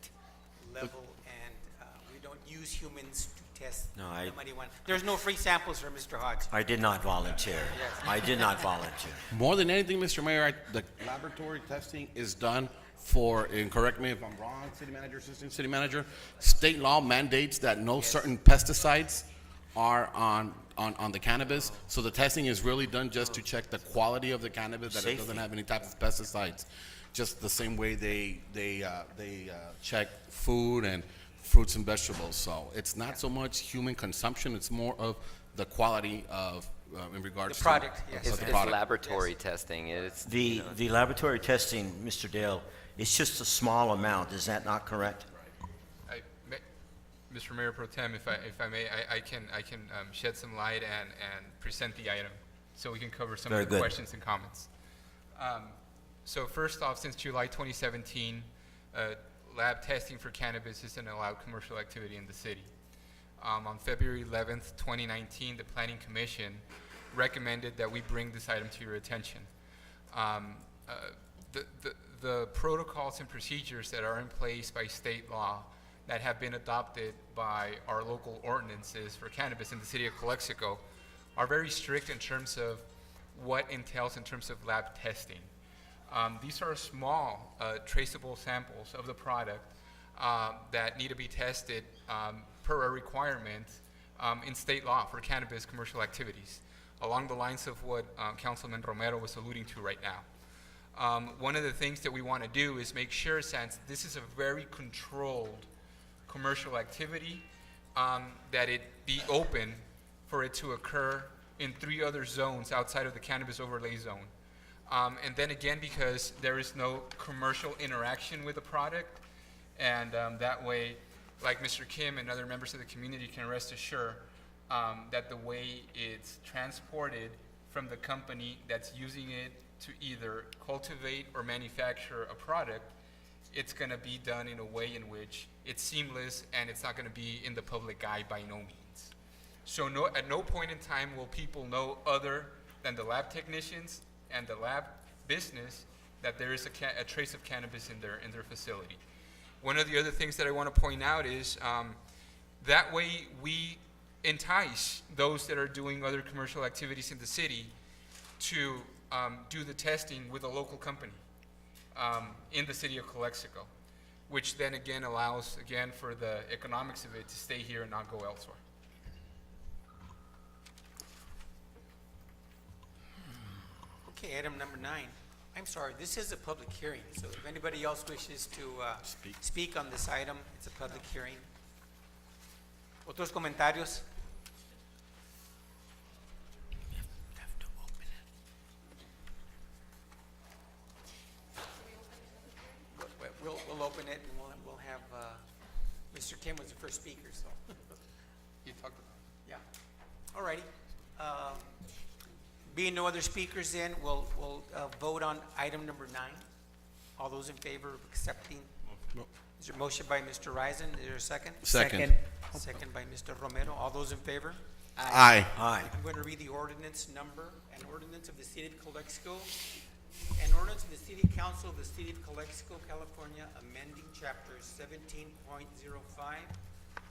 level, and we don't use humans to test No, the marijuana. There's no free samples for Mr. Hodge. I did not volunteer. Yes. I did not volunteer. More than anything, Mr. Mayor, the laboratory testing is done for, and correct me if I'm wrong, city manager, assistant city manager, state law mandates that no certain pesticides are on the cannabis. So the testing is really done just to check the quality of the cannabis, that it doesn't Safety. have any type of pesticides. Just the same way they check food and fruits and vegetables. So it's not so much human consumption, it's more of the quality of, in regards The product, yes. of It's, the it's product. laboratory testing. It's The laboratory testing, Mr. Dale, it's just a small amount. Is that not correct? Mr. Mayor Pro Tem, if I may, I can shed some light and present the item so we can cover some Very of the good. questions and comments. So first off, since July 2017, lab testing for cannabis is an allowed commercial activity in the city. On February 11th, 2019, the Planning Commission recommended that we bring this item to your attention. the protocols and procedures that are in place by state law that have been adopted by our local ordinances for cannabis in the city of Calexico are very strict in terms of what entails in terms of lab testing. These are small traceable samples of the product that need to be tested per a requirement in state law for cannabis commercial activities, along the lines of what Councilman Romero was alluding to right now. One of the things that we want to do is make sure, since this is a very controlled commercial activity, that it be open for it to occur in 3 other zones outside of the cannabis overlay zone. And then again, because there is no commercial interaction with the product, and that way, like Mr. Kim and other members of the community can rest assured that the way it's transported from the company that's using it to either cultivate or manufacture a product, it's going to be done in a way in which it's seamless and it's not going to be in the public eye by no means. So at no point in time will people know, other than the lab technicians and the lab business, that there is a trace of cannabis in their facility. One of the other things that I want to point out is that way we entice those that are doing other commercial activities in the city to do the testing with a local company in the city of Calexico, which then again allows, again, for the economics of it to stay here and not go elsewhere. Okay, item number 9. I'm sorry, this is a public hearing, so if anybody else wishes to speak on this item, it's a public hearing. ¿Otros comentarios? We'll open it and we'll have, Mr. Kim was the first speaker, so. You talked about Yeah. All righty. Being no other speakers, then we'll vote on item number 9. All those in favor of accepting? Is there a motion by Mr. Risen? Is there a second? Second. Second by Mr. Romero. All those in favor? Aye. Aye. I'm going to read the ordinance number. An ordinance of the City of Calexico. An ordinance of the City Council of the City of Calexico, California, amending chapters 17.05,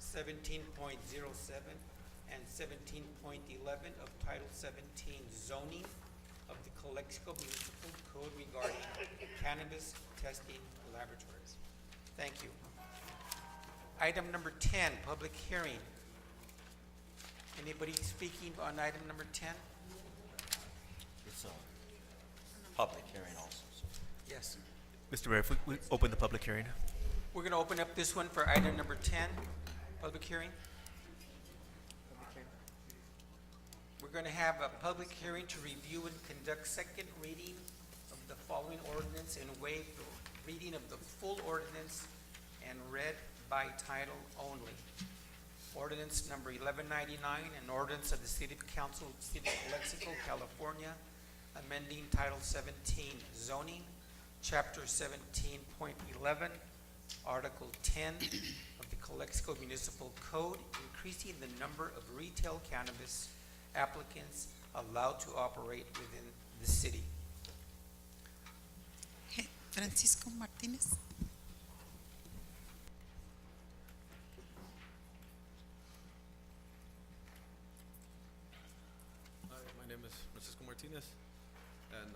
17.07, and 17.11 of Title 17 zoning of the Calexico Municipal Code regarding cannabis testing laboratories. Thank you. Item number 10, public hearing. Anybody speaking on item number 10? It's a public hearing also. So. Yes. Mr. Mayor, if we open the public hearing. We're going to open up this one for item number 10, public hearing. We're going to have a public hearing to review and conduct second reading of the following ordinance and waive the reading of the full ordinance and read by title only. Ordinance number 1199, an ordinance of the City Council of the City of Calexico, California, amending Title 17 zoning, Chapter 17.11, Article 10 of the Calexico Municipal Code, increasing the number of retail cannabis applicants allowed to operate within the city. Francisco Martinez. Hi, my name is Francisco Martinez, and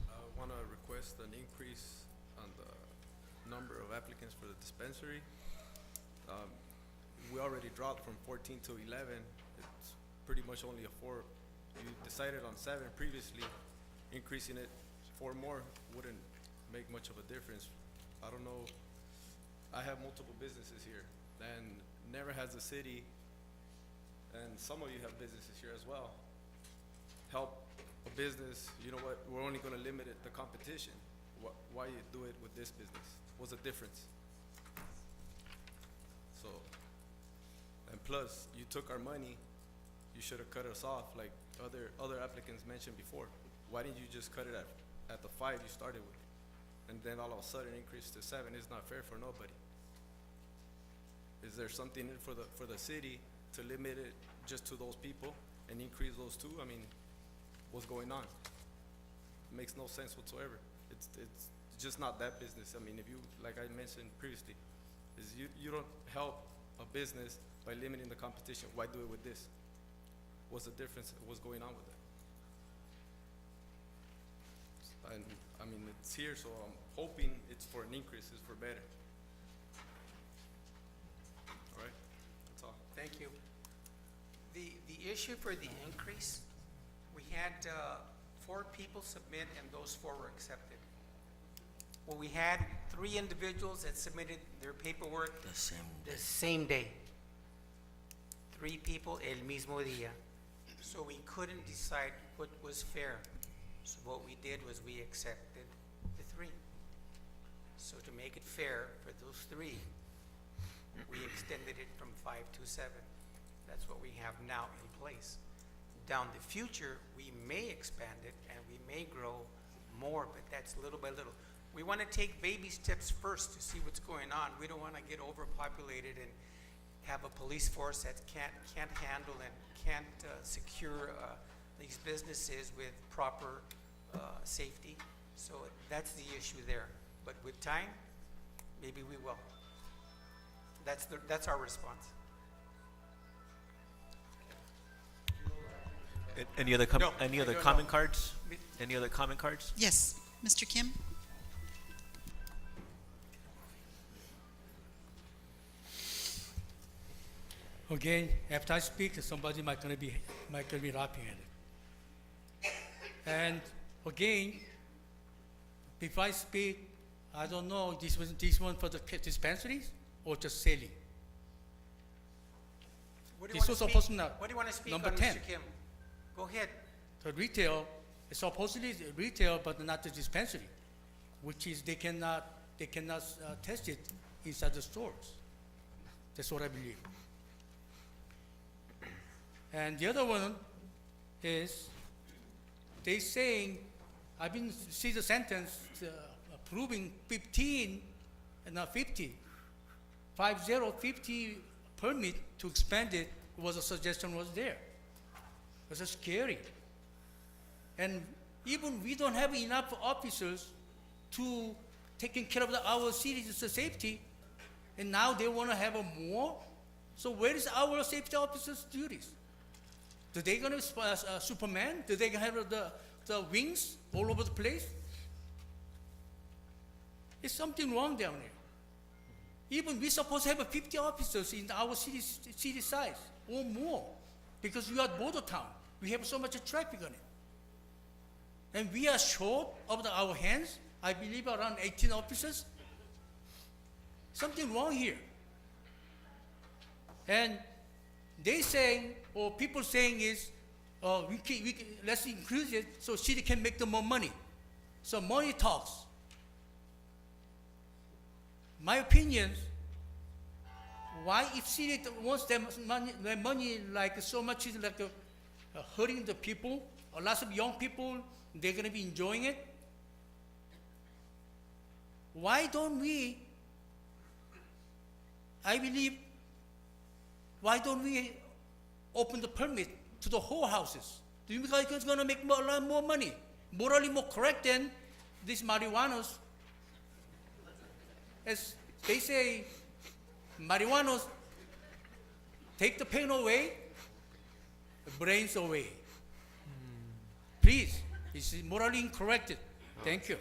I want to request an increase on the number of applicants for the dispensary. We already dropped from 14 to 11. It's pretty much only a 4. You decided on 7 previously. Increasing it 4 more wouldn't make much of a difference. I don't know. I have multiple businesses here, and never has the city, and some of you have businesses here as well, help a business. You know what, we're only going to limit it, the competition. Why you do it with this business? What's the difference? So, and plus, you took our money. You should have cut us off like other applicants mentioned before. Why didn't you just cut it at the 5 you started with? And then all of a sudden increase to 7. It's not fair for nobody. Is there something in for the city to limit it just to those people and increase those 2? I mean, what's going on? It makes no sense whatsoever. It's just not that business. I mean, if you, like I mentioned previously, is you don't help a business by limiting the competition. Why do it with this? What's the difference? What's going on with it? And I mean, it's here, so I'm hoping it's for an increase, it's for better. All right, that's all. Thank you. The issue for the increase, we had 4 people submit and those 4 were accepted. Well, we had 3 individuals that submitted their paperwork the same day. 3 people el mismo día. So we couldn't decide what was fair. So what we did was we accepted the 3. So to make it fair for those 3, we extended it from 5 to 7. That's what we have now in place. Down the future, we may expand it and we may grow more, but that's little by little. We want to take baby steps first to see what's going on. We don't want to get overpopulated and have a police force that can't handle and can't secure these businesses with proper safety. So that's the issue there. But with time, maybe we will. That's our response. Any other No, any I other don't comment know. cards? Any other comment cards? Yes, Mr. Kim? Again, after I speak, somebody might gonna be laughing at it. And again, if I speak, I don't know, this one for the dispensaries or just selling? What do you This want was to supposed speak? to What do you want to speak number on, 10. Mr. Kim? Go ahead. The retail is supposedly retail, but not the dispensary, which is they cannot test it inside the stores. That's what I believe. And the other one is they saying, I've been see the sentence approving 15 and not 50 permit to expand it. Was a suggestion was there. It was scary. And even we don't have enough officers to taking care of our citizens' safety, and now they want to have a more. So where is our safety officers' duties? Do they gonna Superman? Do they have the wings all over the place? There's something wrong down there. Even we supposed to have 50 officers in our city size or more, because we are border town. We have so much traffic on it. And we are short of our hands, I believe around 18 officers. Something wrong here. And they saying, or people saying is, let's increase it so city can make the more money. So money talks. My opinion, why if city wants their money like so much is like hurting the people, a lot of young people, they're going to be enjoying it. Why don't we, I believe, why don't we open the permit to the whole houses? Do you think it's going to make a lot more money? Morally more correct than these marijuanas. As they say, marijuanas take the pain away, the brains away. Please, it's morally incorrect. Thank you.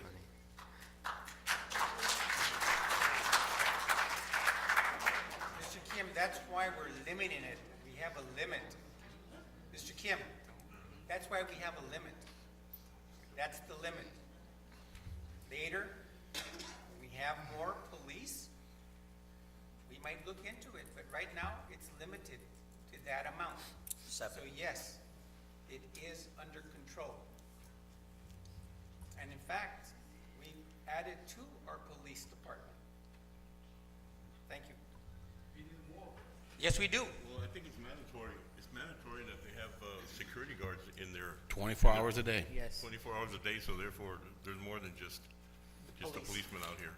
Mr. Kim, that's why we're limiting it. We have a limit. Mr. Kim, that's why we have a limit. That's the limit. Later, we have more police. We might look into it, but right now, it's limited to that amount. 7. So yes, it is under control. And in fact, we added to our police department. Thank you. Yes, we do. Well, I think it's mandatory. It's mandatory that they have security guards in there. 24 hours a day. Yes. 24 hours a day, so therefore, there's more than just a Police. policeman out here.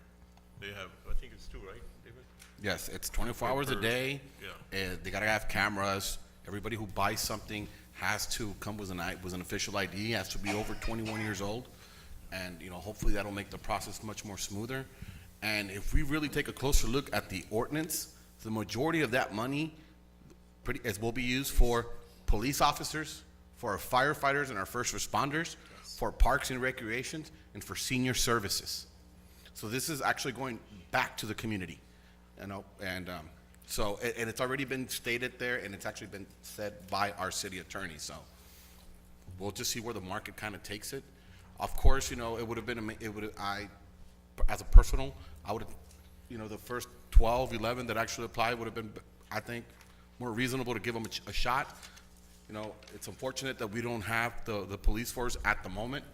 They have, I think it's 2, right, David? Yes, it's 24 hours a day. Yeah. And they gotta have cameras. Everybody who buys something has to come with an official ID, has to be over 21 years old. And, hopefully that'll make the process much more smoother. And if we really take a closer look at the ordinance, the majority of that money will be used for police officers, for our firefighters and our first responders, for parks and recreations, and for senior services. So this is actually going back to the community, and it's already been stated there, and it's actually been said by our city attorney. So we'll just see where the market kind of takes it. Of course, it would have been as a personal, I would have, the first 12, 11 that actually applied would have been, I think, more reasonable to give them a shot. It's unfortunate that we don't have the police force at the moment,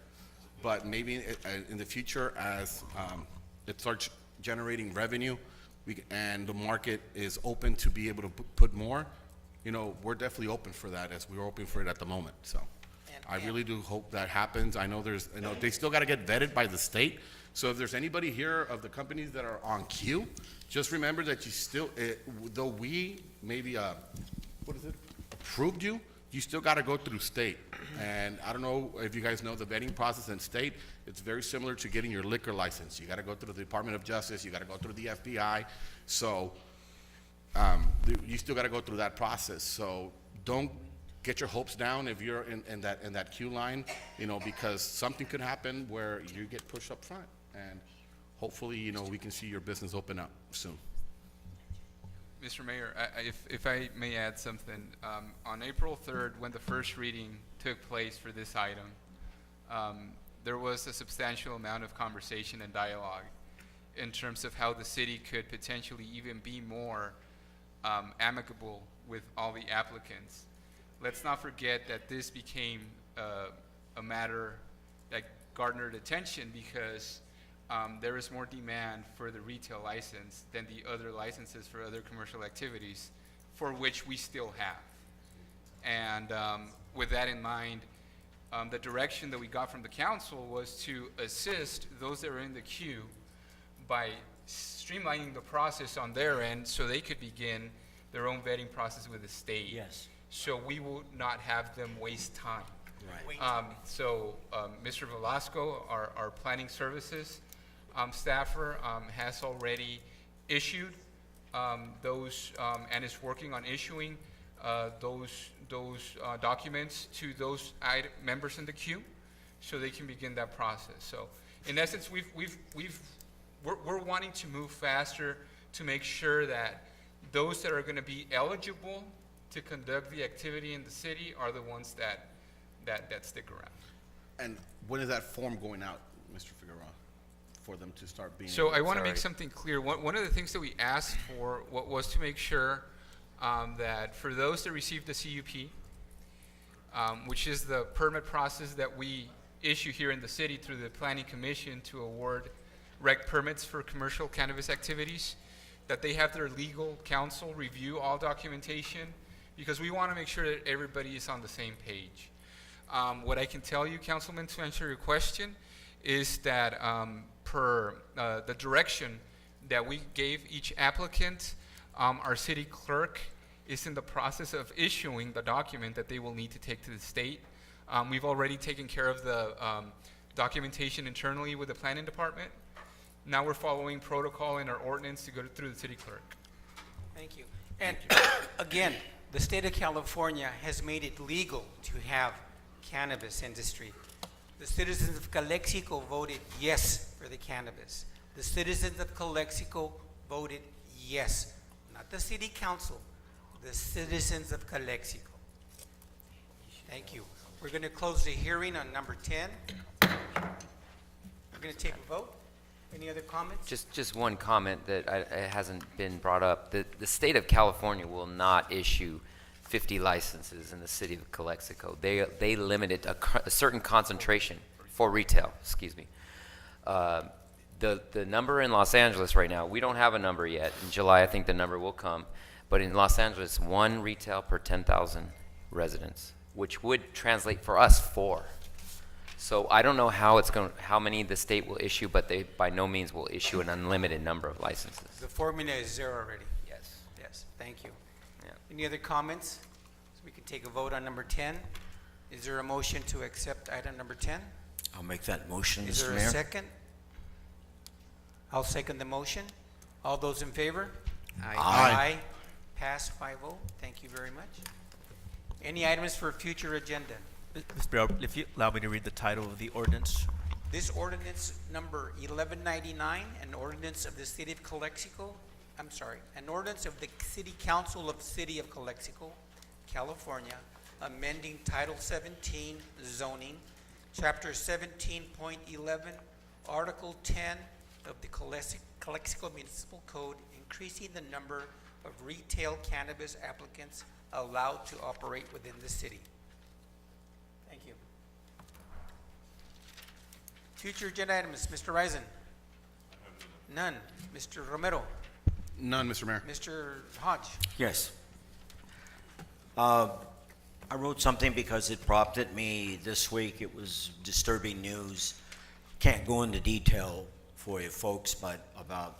but maybe in the future, as it starts generating revenue, and the market is open to be able to put more, we're definitely open for that, as we're open for it at the moment. So I really do hope that happens. I know they still got to get vetted by the state. So if there's anybody here of the companies that are on queue, just remember that you still, though we maybe, approved you, you still got to go through state. And I don't know if you guys know the vetting process in state. It's very similar to getting your liquor license. You got to go through the Department of Justice. You got to go through the FBI. So you still got to go through that process. So don't get your hopes down if you're in that queue line, because something could happen where you get pushed up front. And hopefully, we can see your business open up soon. Mr. Mayor, if I may add something, on April 3rd, when the first reading took place for this item, there was a substantial amount of conversation and dialogue in terms of how the city could potentially even be more amicable with all the applicants. Let's not forget that this became a matter that garnered attention because there is more demand for the retail license than the other licenses for other commercial activities, for which we still have. And with that in mind, the direction that we got from the council was to assist those that are in the queue by streamlining the process on their end so they could begin their own vetting process with the state. Yes. So we would not have them waste time. Right. Mr. Velasco, our planning services staffer, has already issued those and is working on issuing those documents to those members in the queue, so they can begin that process. So, in essence, we're wanting to move faster to make sure that those that are going to be eligible to conduct the activity in the city are the ones that stick around. And when is that form going out, Mr. Figueroa, for them to start being? So I want to make something clear. One of the things that we asked for was to make sure that for those that received the CUP, which is the permit process that we issue here in the city through the Planning Commission to award rec permits for commercial cannabis activities, that they have their legal counsel review all documentation, because we want to make sure that everybody is on the same page. What I can tell you, Councilman, to answer your question, is that per the direction that we gave each applicant, our city clerk is in the process of issuing the document that they will need to take to the state. We've already taken care of the documentation internally with the planning department. Now we're following protocol in our ordinance to go through the city clerk. Thank you. And again, the state of California has made it legal to have cannabis industry. The citizens of Calexico voted yes for the cannabis. The citizens of Calexico voted yes. Not the city council, the citizens of Calexico. Thank you. We're going to close the hearing on number 10. We're going to take a vote. Any other comments? Just one comment that it hasn't been brought up. The state of California will not issue 50 licenses in the city of Calexico. They limit a certain concentration for retail, excuse me. The number in Los Angeles right now, we don't have a number yet. In July, I think the number will come. But in Los Angeles, 1 retail per 10,000 residents, which would translate for us 4. So I don't know how many the state will issue, but they by no means will issue an unlimited number of licenses. The formula is 0 already. Yes. Yes, thank you. Yeah. Any other comments? So we can take a vote on number 10. Is there a motion to accept item number 10? I'll make that motion, Is Mr. there Mayor. a second? I'll second the motion. All those in favor? Aye. Aye. Passed 5-0. Thank you very much. Any items for future agenda? Mr. Mayor, if you allow me to read the title of the ordinance. This ordinance number 1199, an ordinance of the City of Calexico, an ordinance of the City Council of the City of Calexico, California, amending Title 17 zoning, Chapter 17.11, Article 10 of the Calexico Municipal Code, increasing the number of retail cannabis applicants allowed to operate within the city. Thank you. Future agenda items, Mr. Risen? None. Mr. Romero? None, Mr. Mayor. Mr. Hodge? Yes. I wrote something because it prompted me this week. It was disturbing news. Can't go into detail for you folks, but about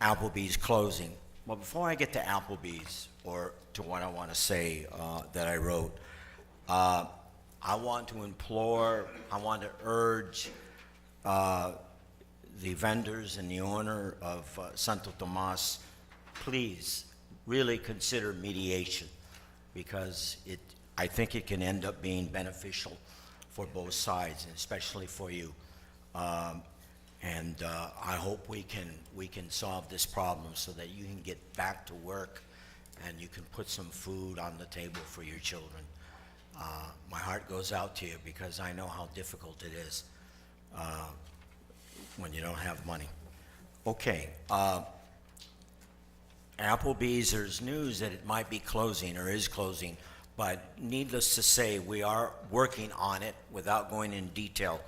Applebee's closing. Well, before I get to Applebee's, or to what I want to say that I wrote, I want to implore, I want to urge the vendors and the owner of Santo Tomas, please really consider mediation, because I think it can end up being beneficial for both sides, and especially for you. I hope we can solve this problem so that you can get back to work and you can put some food on the table for your children. My heart goes out to you because I know how difficult it is when you don't have money. Okay. Applebee's, there's news that it might be closing or is closing, but needless to say, we are working on it without going in detail.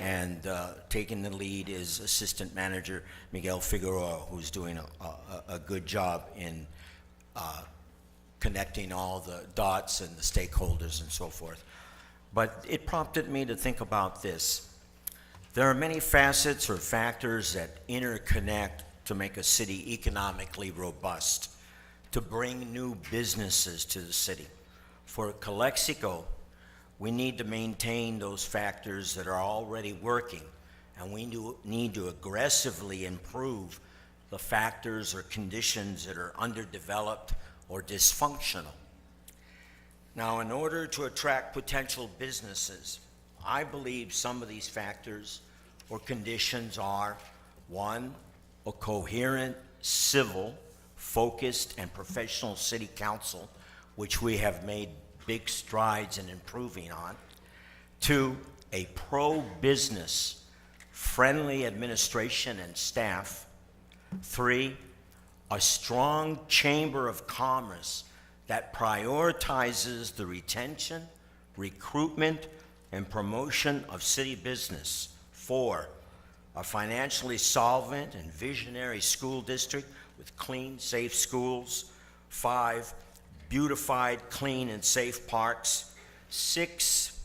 And taking the lead is Assistant Manager Miguel Figueroa, who's doing a good job in connecting all the dots and the stakeholders and so forth. But it prompted me to think about this. There are many facets or factors that interconnect to make a city economically robust, to bring new businesses to the city. For Calexico, we need to maintain those factors that are already working, and we need to aggressively improve the factors or conditions that are underdeveloped or dysfunctional. Now, in order to attract potential businesses, I believe some of these factors or conditions are: one, a coherent, civil, focused, and professional city council, which we have made big strides in improving on. Two, a pro-business, friendly administration and staff. Three, a strong chamber of commerce that prioritizes the retention, recruitment, and promotion of city business. Four, a financially solvent and visionary school district with clean, safe schools. Five, beautified, clean, and safe parks. Six,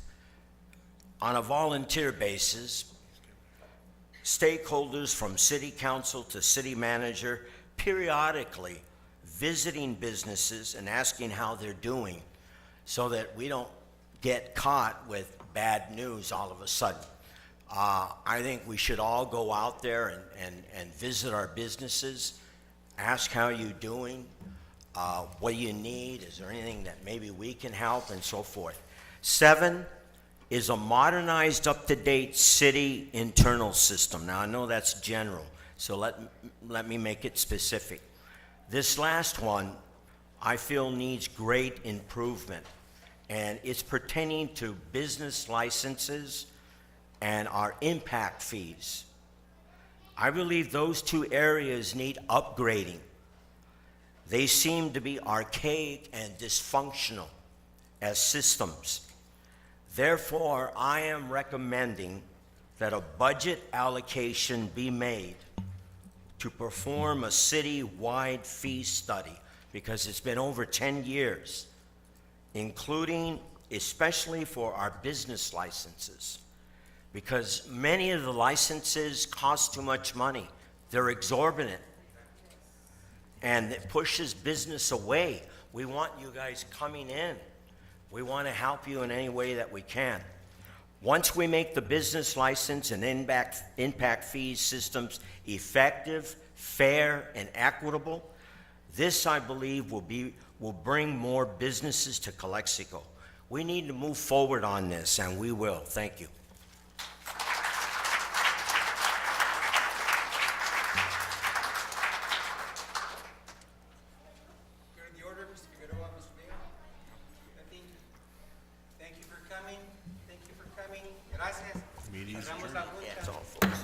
on a volunteer basis, stakeholders from city council to city manager periodically visiting businesses and asking how they're doing, so that we don't get caught with bad news all of a sudden. I think we should all go out there and visit our businesses, ask how you're doing, what do you need, is there anything that maybe we can help, and so forth. Seven is a modernized, up-to-date city internal system. Now, I know that's general, so let me make it specific. This last one, I feel, needs great improvement, and it's pertaining to business licenses and our impact fees. I believe those two areas need upgrading. They seem to be archaic and dysfunctional as systems. Therefore, I am recommending that a budget allocation be made to perform a city-wide fee study, because it's been over 10 years, including especially for our business licenses, because many of the licenses cost too much money. They're exorbitant, and it pushes business away. We want you guys coming in. We want to help you in any way that we can. Once we make the business license and impact fees systems effective, fair, and equitable, this, I believe, will bring more businesses to Calexico. We need to move forward on this, and we will. Thank you. You're in the order, Mr. Figueroa, Mr. Mayor. I think, thank you for coming. Thank you for coming. Gracias. Meeting is Cerramos la adjourned. junta. That's all, folks.